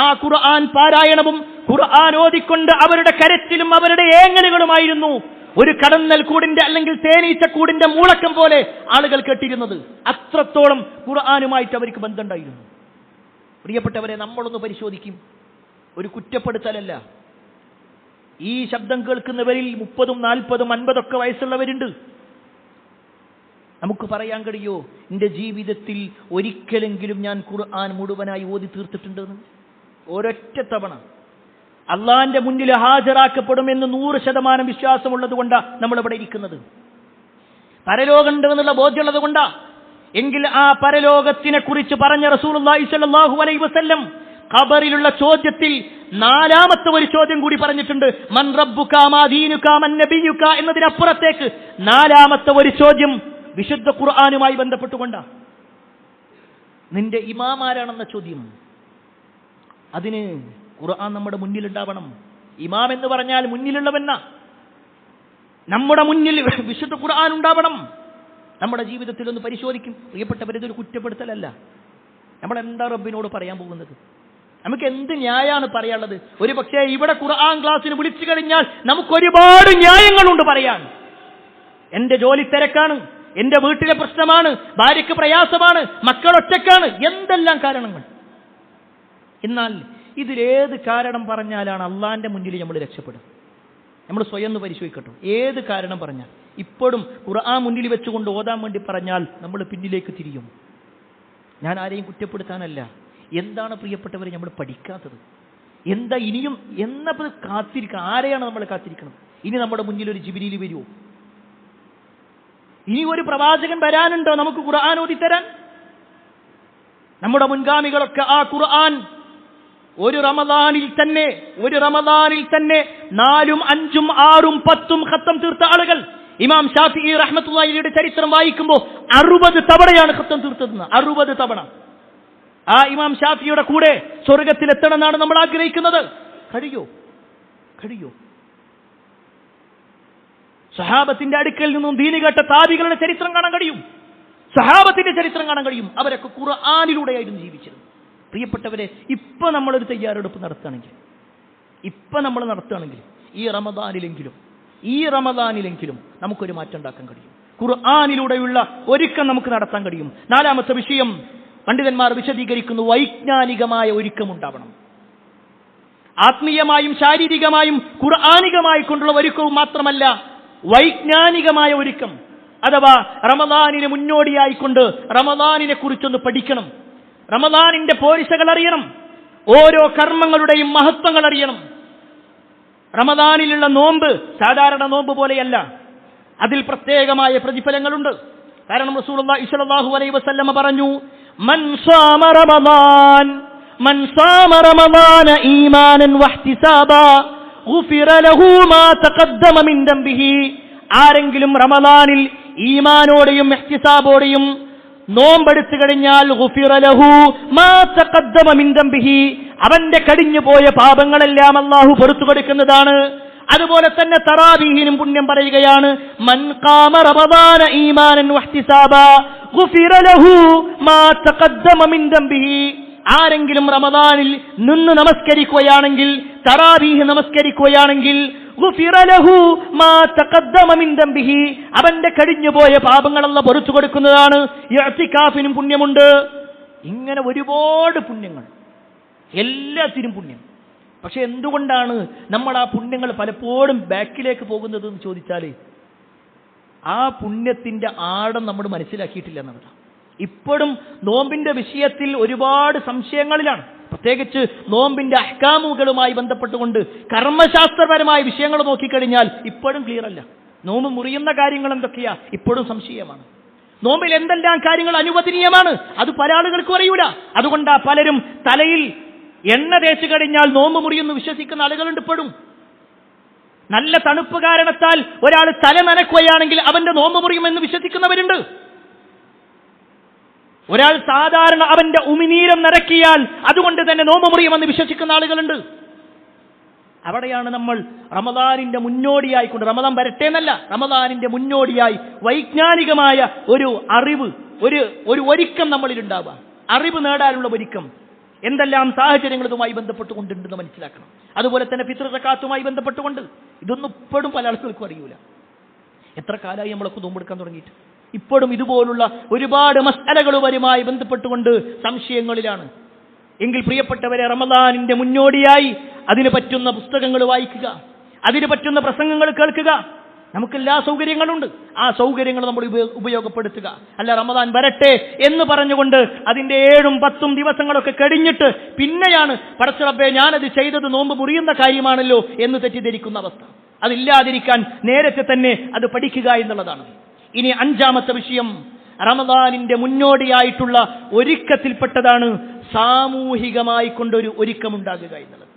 ആ ഖുർആൻ പാരായണവും ഖുർആൻ ഓതിക്കൊണ്ട് അവരുടെ കരച്ചിലും അവരുടെ ഏങ്ങലുകളുമായിരുന്നു ഒരു കടന്നൽ കൂടിന്റെ അല്ലെങ്കിൽ തേനീച്ചക്കൂടിന്റെ മൂളക്കം പോലെ ആളുകൾ കേട്ടിരുന്നത്. അത്രത്തോളം ഖുർആനുമായിട്ട് അവർക്ക് ബന്ധമുണ്ടായിരുന്നു. പ്രിയപ്പെട്ടവരെ, നമ്മളൊന്ന് പരിശോധിക്കും. ഒരു കുറ്റപ്പെടുത്തലല്ല. ഈ ശബ്ദം കേൾക്കുന്നവരിൽ 30, 40, 50 വയസ്സുള്ളവരുണ്ട്. നമുക്ക് പറയാൻ കഴിയോ എന്റെ ജീവിതത്തിൽ ഒരിക്കലെങ്കിലും ഞാൻ ഖുർആൻ മുഴുവനായി ഓതി തീർത്തിട്ടുണ്ടെന്ന്? ഒരൊറ്റ തവണ. അള്ളാന്റെ മുന്നിൽ ഹാജരാക്കപ്പെടുമെന്ന് 100% വിശ്വാസമുള്ളത് കൊണ്ടാ നമ്മളിവിടെ ഇരിക്കുന്നത്. പരലോകമുണ്ട് എന്നുള്ള ബോധ്യമുള്ളത് കൊണ്ടാ. എങ്കിൽ ആ പരലോകത്തിനെ കുറിച്ച് പറഞ്ഞ റസൂലുള്ളാഹി സ്വല്ലല്ലാഹു അലൈഹി വസല്ലം ഖബറിലുള്ള ചോദ്യത്തിൽ 4ാമത്തെ ഒരു ചോദ്യം കൂടി പറഞ്ഞിട്ടുണ്ട്. മൻ റബ്ബുക മാ ദീനുക മൻ നബിയുക എന്നതിനപ്പുറത്തേക്ക് 4ാമത്തെ ഒരു ചോദ്യം വിശുദ്ധ ഖുർആനുമായി ബന്ധപ്പെട്ടുകൊണ്ടാ. നിന്റെ ഇമാം ആരാണെന്ന ചോദ്യം. അതിന് ഖുർആൻ നമ്മുടെ മുന്നിലുണ്ടാവണം. ഇമാം എന്ന് പറഞ്ഞാൽ മുന്നിലുള്ളവന്ന. നമ്മുടെ മുന്നിൽ വിശുദ്ധ ഖുർആൻ ഉണ്ടാവണം. നമ്മുടെ ജീവിതത്തിൽ ഒന്ന് പരിശോധിക്കും പ്രിയപ്പെട്ടവർ. ഇതൊരു കുറ്റപ്പെടുത്തലല്ല. നമ്മൾ എന്താ റബ്ബിനോട് പറയാൻ പോകുന്നത്? നമുക്ക് എന്ത് ന്യായമാണ് പറയാനുള്ളത്? ഒരു പക്ഷേ ഇവിടെ ഖുർആൻ ക്ലാസ്സിന് വിളിച്ചു കഴിഞ്ഞാൽ നമുക്കൊരുപാട് ന്യായങ്ങളുണ്ട് പറയാൻ. എന്റെ ജോലി തിരക്കാണ്, എന്റെ വീട്ടിലെ പ്രശ്നമാണ്, ഭാര്യയ്ക്ക് പ്രയാസമാണ്, മക്കളൊറ്റക്കാണ്, എന്തെല്ലാം കാരണങ്ങൾ. എന്നാൽ ഇതിലേത് കാരണം പറഞ്ഞാലാണ് അള്ളാന്റെ മുന്നിൽ നമ്മൾ രക്ഷപ്പെടും? നമ്മൾ സ്വയം ഒന്ന് പരിശോധിക്കട്ടെ. ഏത് കാരണം പറഞ്ഞാൽ, ഇപ്പോഴും ഖുർആൻ മുന്നിൽ വെച്ചുകൊണ്ട് ഓതാൻ വേണ്ടി പറഞ്ഞാൽ നമ്മൾ പിന്നിലേക്ക് തിരിയും. ഞാൻ ആരെയും കുറ്റപ്പെടുത്താനല്ല. എന്താണ് പ്രിയപ്പെട്ടവരെ നമ്മൾ പഠിക്കാത്തത്? എന്താ ഇനിയും എന്നപ്പോൾ കാത്തിരിക്കുക? ആരെയാണ് നമ്മൾ കാത്തിരിക്കണം? ഇനി നമ്മുടെ മുന്നിൽ ഒരു ജിബ്രീൽ വരുമോ? ഇനി ഒരു പ്രവാചകൻ വരാനുണ്ടോ നമുക്ക് ഖുർആൻ ഓതിത്തരാൻ? നമ്മുടെ മുൻഗാമികളൊക്കെ ആ ഖുർആൻ ഒരു റമദാനിൽ തന്നെ 4, 5, 6, 10 ഖത്തം തീർത്ത ആളുകൾ. ഇമാം ഷാഫിഈ റഹ്മത്തുള്ളാഹിയുടെ ചരിത്രം വായിക്കുമ്പോൾ 60 തവണയാണ് ഖത്തം തീർത്തതെന്ന്. 60 തവണ. ആ ഇമാം ഷാഫിയുടെ കൂടെ സ്വർഗത്തിലെത്തണമെന്നാണ് നമ്മൾ ആഗ്രഹിക്കുന്നത്. കഴിയോ? സഹാബത്തിന്റെ അടുക്കൽ നിന്നും ദീനി കേട്ട താബികളുടെ ചരിത്രം കാണാൻ കഴിയും, സഹാബത്തിന്റെ ചരിത്രം കാണാൻ കഴിയും. അവരൊക്കെ ഖുർആനിലൂടെയായിരുന്നു ജീവിച്ചത്. പ്രിയപ്പെട്ടവരെ, ഇപ്പൊ നമ്മളൊരു തയ്യാറെടുപ്പ് നടത്തുകയാണെങ്കിൽ, ഈ റമദാനിലെങ്കിലും നമുക്കൊരു മാറ്റം ഉണ്ടാക്കാൻ കഴിയും. ഖുർആനിലൂടെയുള്ള ഒരുക്കം നമുക്ക് നടത്താൻ കഴിയും. 4ാമത്തെ വിഷയം പണ്ഡിതന്മാർ വിശദീകരിക്കുന്നു. വൈജ്ഞാനികമായ ഒരുക്കം ഉണ്ടാവണം. ആത്മീയമായും ശാരീരികമായും ഖുർആനികമായി കൊണ്ടുള്ള ഒരുക്കവും മാത്രമല്ല, വൈജ്ഞാനികമായ ഒരുക്കം. അഥവാ റമദാനിന് മുന്നോടിയായിക്കൊണ്ട് റമദാനിനെ കുറിച്ചൊന്ന് പഠിക്കണം. റമദാനിന്റെ പോരിശകൾ അറിയണം. ഓരോ കർമ്മങ്ങളുടെയും മഹത്വങ്ങൾ അറിയണം. റമദാനിലുള്ള നോമ്പ് സാധാരണ നോമ്പ് പോലെയല്ല, അതിൽ പ്രത്യേകമായ പ്രതിഫലങ്ങളുണ്ട്. കാരണം റസൂലുള്ളാഹി സ്വല്ലല്ലാഹു അലൈഹി വസല്ലമ പറഞ്ഞു, മൻ സാമ റമദാന ഈമാനൻ വഹ്തിസാബാ ഗുഫിറ ലഹു മാ തഖദ്ദമ മിൻ ദംബിഹി. ആരെങ്കിലും റമദാനിൽ ഈമാനോടെയും ഇഹ്തിസാബോടെയും നോമ്പെടുത്തു കഴിഞ്ഞാൽ ഗുഫിറ ലഹു മാ തഖദ്ദമ മിൻ ദംബിഹി, അവന്റെ കഴിഞ്ഞുപോയ പാപങ്ങളെല്ലാം അല്ലാഹു പുറത്തു കൊടുക്കുന്നതാണ്. അതുപോലെ തന്നെ തറാവീഹിനും പുണ്യം പറയുകയാണ്, മൻ ഖാമ റമദാന ഈമാനൻ വഹ്തിസാബാ ഗുഫിറ ലഹു മാ തഖദ്ദമ മിൻ ദംബിഹി. ആരെങ്കിലും റമദാനിൽ നിന്ന് നമസ്കരിക്കുകയാണെങ്കിൽ, തറാവീഹ് നമസ്കരിക്കുകയാണെങ്കിൽ, ഗുഫിറ ലഹു മാ തഖദ്ദമ മിൻ ദംബിഹി, അവന്റെ കഴിഞ്ഞുപോയ പാപങ്ങൾ അല്ലാഹു പുറത്തു കൊടുക്കുന്നതാണ്. ഇഅ്തികാഫിനും പുണ്യമുണ്ട്. ഇങ്ങനെ ഒരുപാട് പുണ്യങ്ങൾ, എല്ലാത്തിനും പുണ്യം. പക്ഷെ എന്തുകൊണ്ടാണ് നമ്മൾ ആ പുണ്യങ്ങൾ പലപ്പോഴും ബാക്കിലേക്ക് പോകുന്നത് എന്ന് ചോദിച്ചാൽ, ആ പുണ്യത്തിന്റെ ആഴം നമ്മൾ മനസ്സിലാക്കിയിട്ടില്ല എന്നുള്ളതാണ്. ഇപ്പോഴും നോമ്പിന്റെ വിഷയത്തിൽ ഒരുപാട് സംശയങ്ങളിലാണ്. പ്രത്യേകിച്ച് നോമ്പിന്റെ അഹ്കാമുകളുമായി ബന്ധപ്പെട്ടുകൊണ്ട് കർമ്മശാസ്ത്രപരമായ വിഷയങ്ങൾ നോക്കിക്കഴിഞ്ഞാൽ ഇപ്പോഴും ക്ലിയർ അല്ല. നോമ്പ് മുറിയുന്ന കാര്യങ്ങൾ എന്തൊക്കെയാ ഇപ്പോഴും സംശയമാണ്. നോമ്പിൽ എന്തെല്ലാം കാര്യങ്ങൾ അനുവദനീയമാണ് അത് പല ആളുകൾക്കും അറിയൂല. അതുകൊണ്ടാ പലരും തലയിൽ എണ്ണ തേച്ച് കഴിഞ്ഞാൽ നോമ്പ് മുറിയെന്ന് വിശ്വസിക്കുന്ന ആളുകളുണ്ട്. ഇപ്പോഴും നല്ല തണുപ്പ് കാരണത്താൽ ഒരാൾ തല നനക്കുകയാണെങ്കിൽ അവന്റെ നോമ്പ് മുറിയുമെന്ന് വിശ്വസിക്കുന്നവരുണ്ട്. ഒരാൾ സാധാരണ അവന്റെ ഉമിനീരം നിറക്കിയാൽ അതുകൊണ്ട് തന്നെ നോമ്പ് മുറിയുമെന്ന് വിശ്വസിക്കുന്ന ആളുകളുണ്ട്. അവിടെയാണ് നമ്മൾ റമദാനിന്റെ മുന്നോടിയായിക്കൊണ്ട്, റമദാൻ വരട്ടെ എന്നല്ല, റമദാനിന്റെ മുന്നോടിയായി വൈജ്ഞാനികമായ ഒരു അറിവ്, ഒരു ഒരുക്കം നമ്മളിലുണ്ടാവുക. അറിവ് നേടാനുള്ള ഒരുക്കം. എന്തെല്ലാം സാഹചര്യങ്ങൾ ഇതുമായി ബന്ധപ്പെട്ടുകൊണ്ടുണ്ടെന്ന് മനസ്സിലാക്കണം. അതുപോലെ തന്നെ ഫിത്ർ സക്കാത്തുമായി ബന്ധപ്പെട്ടുകൊണ്ട് ഇതൊന്നും ഇപ്പോഴും പല ആളുകൾക്കും അറിയൂല. എത്ര കാലമായി നമ്മളൊക്കെ നോമ്പെടുക്കാൻ തുടങ്ങിയിട്ട്? ഇപ്പോഴും ഇതുപോലുള്ള ഒരുപാട് മസ്അലകളുമായി ബന്ധപ്പെട്ടുകൊണ്ട് സംശയങ്ങളിലാണ്. എങ്കിൽ പ്രിയപ്പെട്ടവരെ, റമദാനിന്റെ മുന്നോടിയായി അതിന് പറ്റുന്ന പുസ്തകങ്ങൾ വായിക്കുക, അതിന് പറ്റുന്ന പ്രസംഗങ്ങൾ കേൾക്കുക. നമുക്കെല്ലാ സൗകര്യങ്ങളുണ്ട്. ആ സൗകര്യങ്ങൾ നമ്മൾ ഉപയോഗപ്പെടുത്തുക. അല്ല റമദാൻ വരട്ടെ എന്ന് പറഞ്ഞുകൊണ്ട് അതിന്റെ 7, 10 ദിവസങ്ങളൊക്കെ കഴിഞ്ഞിട്ട് പിന്നെയാണ് പടച്ച റബ്ബേ ഞാനത് ചെയ്തത് നോമ്പ് മുറിയുന്ന കാര്യമാണല്ലോ എന്ന് തെറ്റിദ്ധരിക്കുന്ന അവസ്ഥ. അതില്ലാതിരിക്കാൻ നേരത്തെ തന്നെ അത് പഠിക്കുക എന്നുള്ളതാണ്. ഇനി 5ാമത്തെ വിഷയം, റമദാനിന്റെ മുന്നോടിയായിട്ടുള്ള ഒരുക്കത്തിൽപ്പെട്ടതാണ് സാമൂഹികമായി കൊണ്ടൊരു ഒരുക്കമുണ്ടാകുക എന്നുള്ളത്.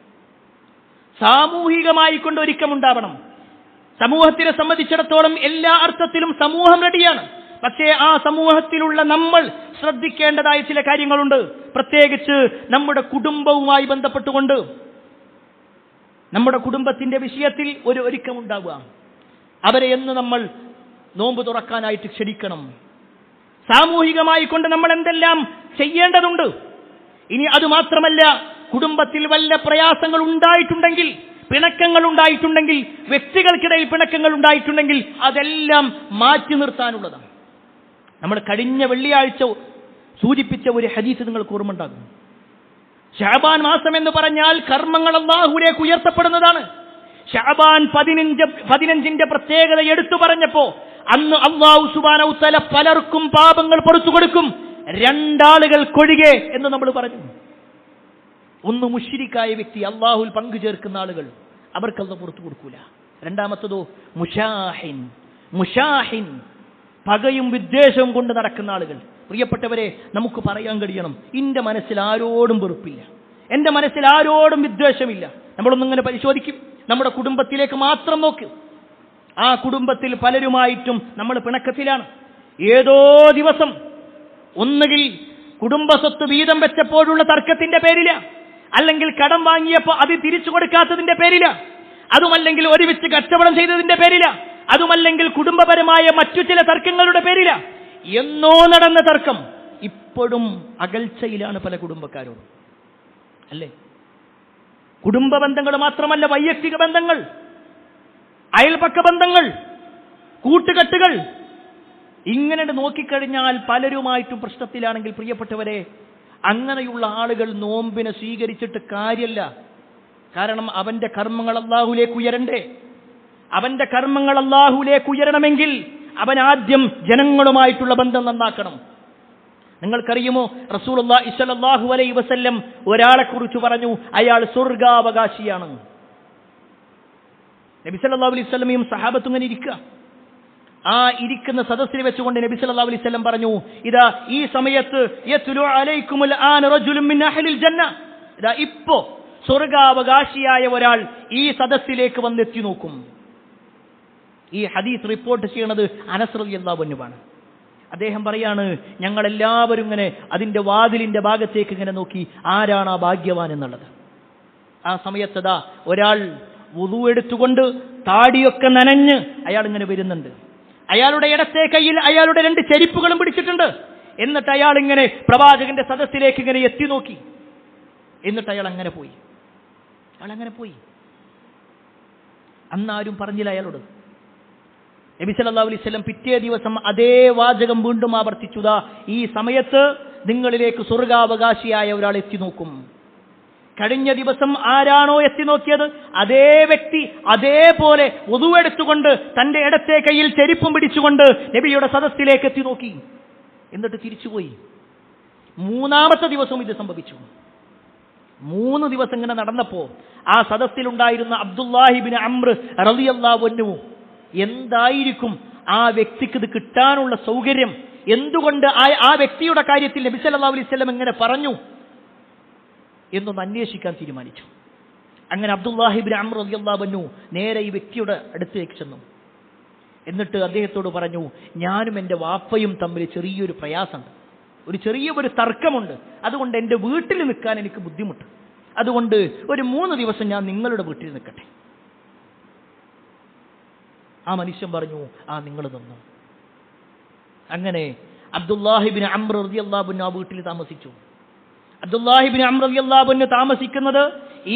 സാമൂഹികമായി കൊണ്ട് ഒരുക്കമുണ്ടാവണം. സമൂഹത്തിനെ സംബന്ധിച്ചിടത്തോളം എല്ലാ അർത്ഥത്തിലും സമൂഹം റെഡിയാണ്. പക്ഷേ ആ സമൂഹത്തിലുള്ള നമ്മൾ ശ്രദ്ധിക്കേണ്ടതായ ചില കാര്യങ്ങളുണ്ട്. പ്രത്യേകിച്ച് നമ്മുടെ കുടുംബവുമായി ബന്ധപ്പെട്ടുകൊണ്ട് നമ്മുടെ കുടുംബത്തിന്റെ വിഷയത്തിൽ ഒരു ഒരുക്കമുണ്ടാവുക. അവരെ എന്ന് നമ്മൾ നോമ്പ് തുറക്കാനായിട്ട് ക്ഷണിക്കണം. സാമൂഹികമായി കൊണ്ട് നമ്മൾ എന്തെല്ലാം ചെയ്യേണ്ടതുണ്ട്. ഇനി അതുമാത്രമല്ല, കുടുംബത്തിൽ വല്ല പ്രയാസങ്ങൾ ഉണ്ടായിട്ടുണ്ടെങ്കിൽ, പിണക്കങ്ങൾ ഉണ്ടായിട്ടുണ്ടെങ്കിൽ, വ്യക്തികൾക്കിടയിൽ പിണക്കങ്ങൾ ഉണ്ടായിട്ടുണ്ടെങ്കിൽ അതെല്ലാം മാറ്റി നിർത്താനുള്ളതാണ്. നമ്മൾ കഴിഞ്ഞ വെള്ളിയാഴ്ച സൂചിപ്പിച്ച ഒരു ഹദീസ് നിങ്ങൾക്ക് ഓർമ്മയുണ്ടാകും. ശഅബാൻ മാസം എന്ന് പറഞ്ഞാൽ കർമ്മങ്ങൾ അല്ലാഹുവിലേക്ക് ഉയർത്തപ്പെടുന്നതാണ്. ശഅബാൻ 15ന്റെ പ്രത്യേകത എടുത്തു പറഞ്ഞപ്പോ അന്ന് അല്ലാഹു സുബ്ഹാനഹു വ തആല പലർക്കും പാപങ്ങൾ പുറത്തു കൊടുക്കും, 2 ആളുകൾക്കൊഴികെ എന്ന് നമ്മൾ പറഞ്ഞു. ഒന്ന് മുശ്രിക്കായ വ്യക്തി, അല്ലാഹുവിൽ പങ്കു ചേർക്കുന്ന ആളുകൾ, അവർക്കത് പുറത്തു കൊടുക്കൂല. രണ്ടാമത്തതോ മുഷാഹിൻ, പകയും വിദ്വേഷവും കൊണ്ട് നടക്കുന്ന ആളുകൾ. പ്രിയപ്പെട്ടവരെ, നമുക്ക് പറയാൻ കഴിയണം, എൻ്റെ മനസ്സിൽ ആരോടും വെറുപ്പില്ല, എൻ്റെ മനസ്സിൽ ആരോടും വിദ്വേഷമില്ല. നമ്മളൊന്നിങ്ങനെ പരിശോധിക്കും, നമ്മുടെ കുടുംബത്തിലേക്ക് മാത്രം നോക്ക്. ആ കുടുംബത്തിൽ പലരുമായിട്ടും നമ്മൾ പിണക്കത്തിലാണ്. ഏതോ ദിവസം ഒന്നുകിൽ കുടുംബസ്വത്ത് വീതം വെച്ചപ്പോഴുള്ള തർക്കത്തിന്റെ പേരില, അല്ലെങ്കിൽ കടം വാങ്ങിയപ്പോൾ അത് തിരിച്ചു കൊടുക്കാത്തതിന്റെ പേരില, അതുമല്ലെങ്കിൽ ഒരുമിച്ച് കച്ചവടം ചെയ്തതിന്റെ പേരില, അതുമല്ലെങ്കിൽ കുടുംബപരമായ മറ്റു ചില തർക്കങ്ങളുടെ പേരില. എന്നോ നടന്ന തർക്കം ഇപ്പോഴും അകൽച്ചയിലാണ് പല കുടുംബക്കാരോടും, അല്ലേ? കുടുംബ ബന്ധങ്ങൾ മാത്രമല്ല, വൈയക്തിക ബന്ധങ്ങൾ, അയൽപക്ക ബന്ധങ്ങൾ, കൂട്ടുകെട്ടുകൾ, ഇങ്ങനെ നോക്കിക്കഴിഞ്ഞാൽ പലരുമായിട്ടും പ്രശ്നത്തിലാണെങ്കിൽ പ്രിയപ്പെട്ടവരെ, അങ്ങനെയുള്ള ആളുകൾ നോമ്പിനെ സ്വീകരിച്ചിട്ട് കാര്യമില്ല. കാരണം അവന്റെ കർമ്മങ്ങൾ അല്ലാഹുവിലേക്ക് ഉയരണ്ടേ? അവന്റെ കർമ്മങ്ങൾ അല്ലാഹുവിലേക്ക് ഉയരണമെങ്കിൽ അവൻ ആദ്യം ജനങ്ങളുമായിട്ടുള്ള ബന്ധം നന്നാക്കണം. നിങ്ങൾക്കറിയുമോ, റസൂലുള്ളാഹി സ്വല്ലല്ലാഹു അലൈഹി വസല്ലം ഒരാളെ കുറിച്ച് പറഞ്ഞു, അയാൾ സ്വർഗാവകാശിയാണ്. നബി സല്ലല്ലാഹു അലൈഹി വസല്ലമയും സഹാബത്തും ഇങ്ങനെ ഇരിക്കുക. ആ ഇരിക്കുന്ന സദസ്സിൽ വെച്ചുകൊണ്ട് നബി സല്ലല്ലാഹു അലൈഹി വസല്ലം പറഞ്ഞു, ഇതാ ഈ സമയത്ത് യത്ലു അലൈക്കുമുൽ ആന റജുലുൻ മിൻ അഹ്ലിൽ ജന്ന, ഇതാ ഇപ്പോ സ്വർഗാവകാശിയായ ഒരാൾ ഈ സദസ്സിലേക്ക് വന്നെത്തി നോക്കും. ഈ ഹദീസ് റിപ്പോർട്ട് ചെയ്യുന്നത് അനസ് റളിയല്ലാഹു അൻഹുവാണ്. അദ്ദേഹം പറയാണ്, ഞങ്ങളെല്ലാവരും ഇങ്ങനെ അതിന്റെ വാതിലിന്റെ ഭാഗത്തേക്ക് ഇങ്ങനെ നോക്കി, ആരാണ് ആ ഭാഗ്യവാൻ എന്നുള്ളത്. ആ സമയത്തതാ ഒരാൾ വുളു എടുത്തുകൊണ്ട് താടിയൊക്കെ നനഞ്ഞ് അയാൾ ഇങ്ങനെ വരുന്നുണ്ട്. അയാളുടെ ഇടത്തെ കയ്യിൽ അയാളുടെ 2 ചെരിപ്പുകളും പിടിച്ചിട്ടുണ്ട്. എന്നിട്ട് അയാൾ ഇങ്ങനെ പ്രവാചകന്റെ സദസ്സിലേക്ക് ഇങ്ങനെ എത്തി നോക്കി. എന്നിട്ട് അയാൾ അങ്ങനെ പോയി. അന്നാരും പറഞ്ഞില്ല അയാളോട്. നബി സല്ലല്ലാഹു അലൈഹി വസല്ലം പിറ്റേ ദിവസം അതേ വാചകം വീണ്ടും ആവർത്തിച്ചുതാ, ഈ സമയത്ത് നിങ്ങളിലേക്ക് സ്വർഗാവകാശിയായ ഒരാൾ എത്തി നോക്കും. കഴിഞ്ഞ ദിവസം ആരാണോ എത്തി നോക്കിയത് അതേ വ്യക്തി അതേപോലെ വുളു എടുത്തുകൊണ്ട് തന്റെ ഇടത്തെ കയ്യിൽ ചെരിപ്പും പിടിച്ചുകൊണ്ട് നബിയുടെ സദസ്സിലേക്ക് എത്തി നോക്കി. എന്നിട്ട് തിരിച്ചുപോയി. 3ാമത്തെ ദിവസം ഇത് സംഭവിച്ചു. 3 ദിവസം ഇങ്ങനെ നടന്നപ്പോ ആ സദസ്സിലുണ്ടായിരുന്ന അബ്ദുല്ലാഹി ഇബ്നു അംർ റളിയല്ലാഹു അൻഹു, എന്തായിരിക്കും ആ വ്യക്തിക്ക് ഇത് കിട്ടാനുള്ള സൗകര്യം, എന്തുകൊണ്ട് ആ വ്യക്തിയുടെ കാര്യത്തിൽ നബി സല്ലല്ലാഹു അലൈഹി വസല്ലം എങ്ങനെ പറഞ്ഞു എന്നൊന്ന് അന്വേഷിക്കാൻ തീരുമാനിച്ചു. അങ്ങനെ അബ്ദുല്ലാഹി ഇബ്നു അംർ റളിയല്ലാഹു അൻഹു നേരെ ഈ വ്യക്തിയുടെ അടുത്തേക്ക് ചെന്നു. എന്നിട്ട് അദ്ദേഹത്തോട് പറഞ്ഞു, ഞാനും എൻ്റെ വാപ്പയും തമ്മിൽ ചെറിയൊരു പ്രയാസമുണ്ട്, ചെറിയൊരു തർക്കമുണ്ട്. അതുകൊണ്ട് എൻ്റെ വീട്ടിൽ നിൽക്കാൻ എനിക്ക് ബുദ്ധിമുട്ട്. അതുകൊണ്ട് ഒരു 3 ദിവസം ഞാൻ നിങ്ങളുടെ വീട്ടിൽ നിൽക്കട്ടെ. ആ മനുഷ്യൻ പറഞ്ഞു, നിങ്ങൾ നിന്നു. അങ്ങനെ അബ്ദുല്ലാഹി ഇബ്നു അംർ റളിയല്ലാഹു അൻഹു ആ വീട്ടിൽ താമസിച്ചു. അബ്ദുല്ലാഹി ഇബ്നു അംർ റളിയല്ലാഹു അൻഹു താമസിക്കുന്നത്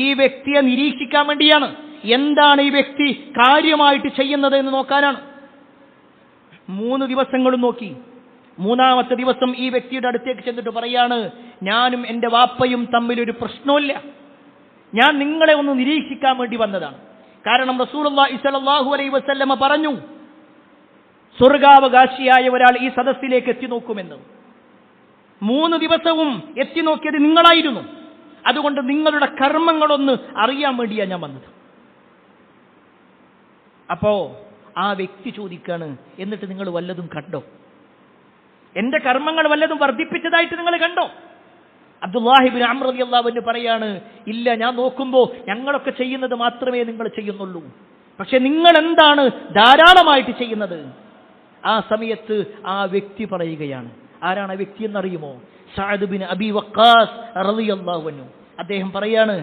ഈ വ്യക്തിയെ നിരീക്ഷിക്കാൻ വേണ്ടിയാണ്. എന്താണ് ഈ വ്യക്തി കാര്യമായിട്ട് ചെയ്യുന്നത് എന്ന് നോക്കാനാണ്. 3 ദിവസങ്ങളും നോക്കി. 3ാമത്തെ ദിവസം ഈ വ്യക്തിയുടെ അടുത്തേക്ക് ചെന്നിട്ട് പറയാണ്, ഞാനും എൻ്റെ വാപ്പയും തമ്മിലൊരു പ്രശ്നമില്ല, ഞാൻ നിങ്ങളെ ഒന്ന് നിരീക്ഷിക്കാൻ വേണ്ടി വന്നതാണ്. കാരണം റസൂലുള്ളാഹി സ്വല്ലല്ലാഹു അലൈഹി വസല്ലമ പറഞ്ഞു, സ്വർഗാവകാശിയായ ഒരാൾ ഈ സദസ്സിലേക്ക് എത്തി നോക്കുമെന്ന്. 3 ദിവസവും എത്തി നോക്കിയത് നിങ്ങളായിരുന്നു. അതുകൊണ്ട് നിങ്ങളുടെ കർമ്മങ്ങളൊന്ന് അറിയാൻ വേണ്ടിയാണ് ഞാൻ വന്നത്. അപ്പോ ആ വ്യക്തി ചോദിക്കാണ്, എന്നിട്ട് നിങ്ങൾ വല്ലതും കണ്ടോ? എന്റെ കർമ്മങ്ങൾ വല്ലതും വർദ്ധിപ്പിച്ചതായിട്ട് നിങ്ങൾ കണ്ടോ? അബ്ദുല്ലാഹി ഇബ്നു അംർ റളിയല്ലാഹു അൻഹു പറയാണ്, ഇല്ല, ഞാൻ നോക്കുമ്പോൾ ഞങ്ങളൊക്കെ ചെയ്യുന്നത് മാത്രമേ നിങ്ങൾ ചെയ്യുന്നുള്ളൂ. പക്ഷെ നിങ്ങൾ എന്താണ് ധാരാളമായിട്ട് ചെയ്യുന്നത്? ആ സമയത്ത് ആ വ്യക്തി പറയുകയാണ്. ആരാണ് ആ വ്യക്തി എന്നറിയുമോ? സഅദ് ബിൻ അബി വഖാസ് റളിയല്ലാഹു അൻഹു. അദ്ദേഹം പറയാണ്,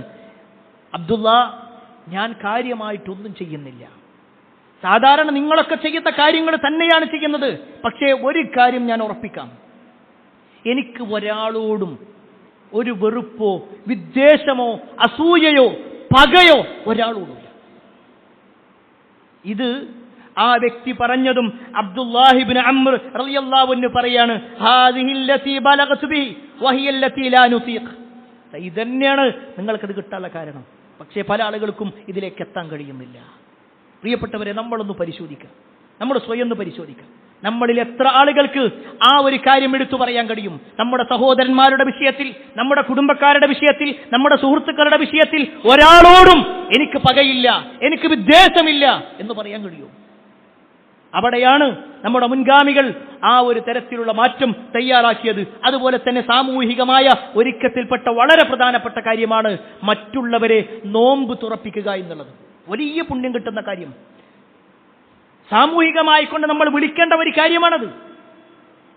അബ്ദുല്ലാ, ഞാൻ കാര്യമായിട്ടൊന്നും ചെയ്യുന്നില്ല. സാധാരണ നിങ്ങളൊക്കെ ചെയ്യുന്ന കാര്യങ്ങൾ തന്നെയാണ് ചെയ്യുന്നത്. പക്ഷേ ഒരു കാര്യം ഞാൻ ഉറപ്പിക്കാം, എനിക്ക് ഒരാളോടും ഒരു വെറുപ്പോ വിദ്വേഷമോ അസൂയയോ പകയോ ഒരാളോടില്ല. ഇത് ആ വ്യക്തി പറഞ്ഞതും അബ്ദുല്ലാഹിബ്നു അംർ റളിയല്ലാഹു അൻഹു പറയാണ്, ഹാദിഹില്ലതി ബലഗതു ബി വഹിയല്ലതി ലാ നുതീഖ്. ഇതന്നെയാണ് നിങ്ങൾക്കത് കിട്ടാനുള്ള കാരണം. പക്ഷേ പല ആളുകൾക്കും ഇതിലേക്ക് എത്താൻ കഴിയുന്നില്ല. പ്രിയപ്പെട്ടവരെ, നമ്മളൊന്ന് പരിശോധിക്കാം, നമ്മൾ സ്വയം ഒന്ന് പരിശോധിക്കാം. നമ്മളിൽ എത്ര ആളുകൾക്ക് ആ ഒരു കാര്യം എടുത്തു പറയാൻ കഴിയും? നമ്മുടെ സഹോദരന്മാരുടെ വിഷയത്തിൽ, നമ്മുടെ കുടുംബക്കാരുടെ വിഷയത്തിൽ, നമ്മുടെ സുഹൃത്തുക്കളുടെ വിഷയത്തിൽ ഒരാളോടും എനിക്ക് പകയില്ല, എനിക്ക് വിദ്വേഷമില്ല എന്ന് പറയാൻ കഴിയും? അവിടെയാണ് നമ്മുടെ മുൻഗാമികൾ ആ ഒരു തരത്തിലുള്ള മാറ്റം തയ്യാറാക്കിയത്. അതുപോലെ തന്നെ സാമൂഹികമായ ഒരുക്കത്തിൽപ്പെട്ട വളരെ പ്രധാനപ്പെട്ട കാര്യമാണ് മറ്റുള്ളവരെ നോമ്പ് തുറപ്പിക്കുക എന്നുള്ളത്. വലിയ പുണ്യം കിട്ടുന്ന കാര്യം, സാമൂഹികമായി കൊണ്ട് നമ്മൾ വിളിക്കേണ്ട ഒരു കാര്യമാണത്.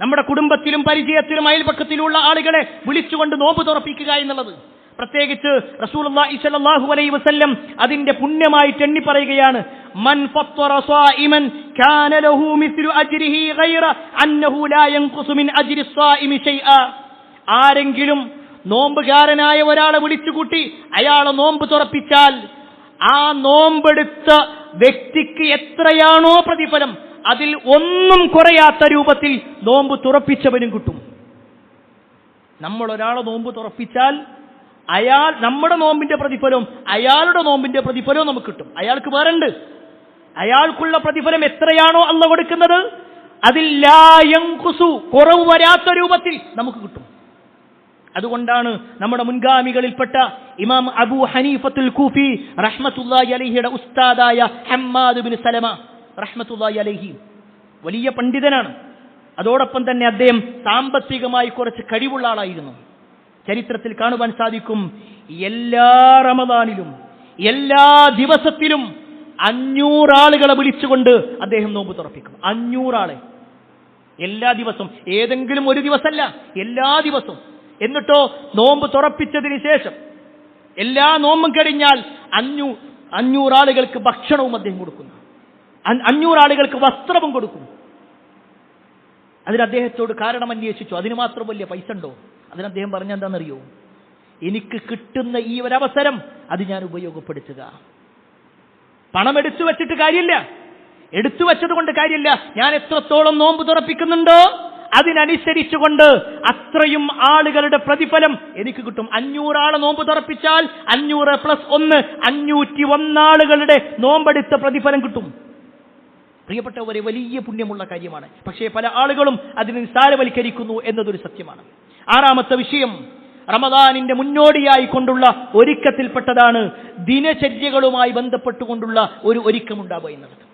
നമ്മുടെ കുടുംബത്തിലും പരിചയത്തിലും അയൽപക്കത്തിലുള്ള ആളുകളെ വിളിച്ചുകൊണ്ട് നോമ്പ് തുറപ്പിക്കുക എന്നുള്ളത്. പ്രത്യേകിച്ച് റസൂലുള്ളാഹി സ്വല്ലല്ലാഹു അലൈഹി വസല്ലം അതിന്റെ പുണ്യമായിട്ട് എണ്ണി പറയുകയാണ്, മൻ ഫത്തറ സായിമൻ കാന ലഹു മിസ്ലു അജ്രിഹി ഗൈറ അന്നഹു ലാ യൻഖുസു മിൻ അജ്രി സ്സായിമി ഷൈഅ. ആരെങ്കിലും നോമ്പുകാരനായ ഒരാളെ വിളിച്ചുകൂട്ടി അയാളെ നോമ്പ് തുറപ്പിച്ചാൽ ആ നോമ്പെടുത്ത വ്യക്തിക്ക് എത്രയാണോ പ്രതിഫലം അതിൽ ഒന്നും കുറയാത്ത രൂപത്തിൽ നോമ്പ് തുറപ്പിച്ചവനും കിട്ടും. നമ്മൾ ഒരാളെ നോമ്പ് തുറപ്പിച്ചാൽ നമ്മുടെ നോമ്പിന്റെ പ്രതിഫലവും അയാളുടെ നോമ്പിന്റെ പ്രതിഫലവും നമുക്ക് കിട്ടും. അയാൾക്ക് വേറുണ്ട്. അയാൾക്കുള്ള പ്രതിഫലം എത്രയാണോ അല്ലാഹു കൊടുക്കുന്നത് അതിൽ ലാ യൻഖുസു, കുറവ് വരാത്ത രൂപത്തിൽ നമുക്ക് കിട്ടും. അതുകൊണ്ടാണ് നമ്മുടെ മുൻഗാമികളിൽപ്പെട്ട ഇമാം അബൂ ഹനീഫത്തുൽ കൂഫി റഹ്മത്തുള്ളാഹി അലൈഹിയുടെ ഉസ്താദായ ഹമ്മാദ് ബിൻ സലമ റഹ്മത്തുള്ളാഹി അലൈഹി വലിയ പണ്ഡിതനാണ്. അതോടൊപ്പം തന്നെ അദ്ദേഹം സാമ്പത്തികമായി കുറച്ച് കഴിവുള്ള ആളായിരുന്നു. ചരിത്രത്തിൽ കാണുവാൻ സാധിക്കും, എല്ലാ റമദാനിലും എല്ലാ ദിവസത്തിലും 500 ആളുകളെ വിളിച്ചുകൊണ്ട് അദ്ദേഹം നോമ്പ് തുറപ്പിക്കും. 500 ആളെ എല്ലാ ദിവസവും, ഏതെങ്കിലും ഒരു ദിവസമല്ല, എല്ലാ ദിവസവും. എന്നിട്ടോ നോമ്പ് തുറപ്പിച്ചതിന് ശേഷം എല്ലാ നോമ്പും കഴിഞ്ഞാൽ 500 ആളുകൾക്ക് ഭക്ഷണവും അദ്ദേഹം കൊടുക്കുന്നു, 500 ആളുകൾക്ക് വസ്ത്രവും കൊടുക്കും. അതിന് അദ്ദേഹത്തോട് കാരണം അന്വേഷിച്ചു, അതിന് മാത്രം വലിയ പൈസ ഉണ്ടോ? അതിന് അദ്ദേഹം പറഞ്ഞ എന്താണെന്നറിയോ? എനിക്ക് കിട്ടുന്ന ഈ ഒരവസരം അത് ഞാൻ ഉപയോഗപ്പെടുത്തുക. പണം എടുത്തു വെച്ചിട്ട് കാര്യമില്ല, എടുത്തു വെച്ചത് കൊണ്ട് കാര്യമില്ല. ഞാൻ എത്രത്തോളം നോമ്പ് തുറപ്പിക്കുന്നുണ്ടോ അതിനനുസരിച്ചുകൊണ്ട് അത്രയും ആളുകളുടെ പ്രതിഫലം എനിക്ക് കിട്ടും. 500 ആളെ നോമ്പ് തുറപ്പിച്ചാൽ 500 + 1 501 ആളുകളുടെ നോമ്പെടുത്ത പ്രതിഫലം കിട്ടും. പ്രിയപ്പെട്ടവരെ, വലിയ പുണ്യമുള്ള കാര്യമാണ്. പക്ഷേ പല ആളുകളും അതിനെ നിസ്സാരവൽക്കരിക്കുന്നു എന്നതൊരു സത്യമാണ്. 6ാമത്തെ വിഷയം, റമദാനിന്റെ മുന്നോടിയായി കൊണ്ടുള്ള ഒരുക്കത്തിൽപ്പെട്ടതാണ് ദിനചര്യകളുമായി ബന്ധപ്പെട്ടുകൊണ്ടുള്ള ഒരു ഒരുക്കമുണ്ടാവുക എന്നുള്ളത്.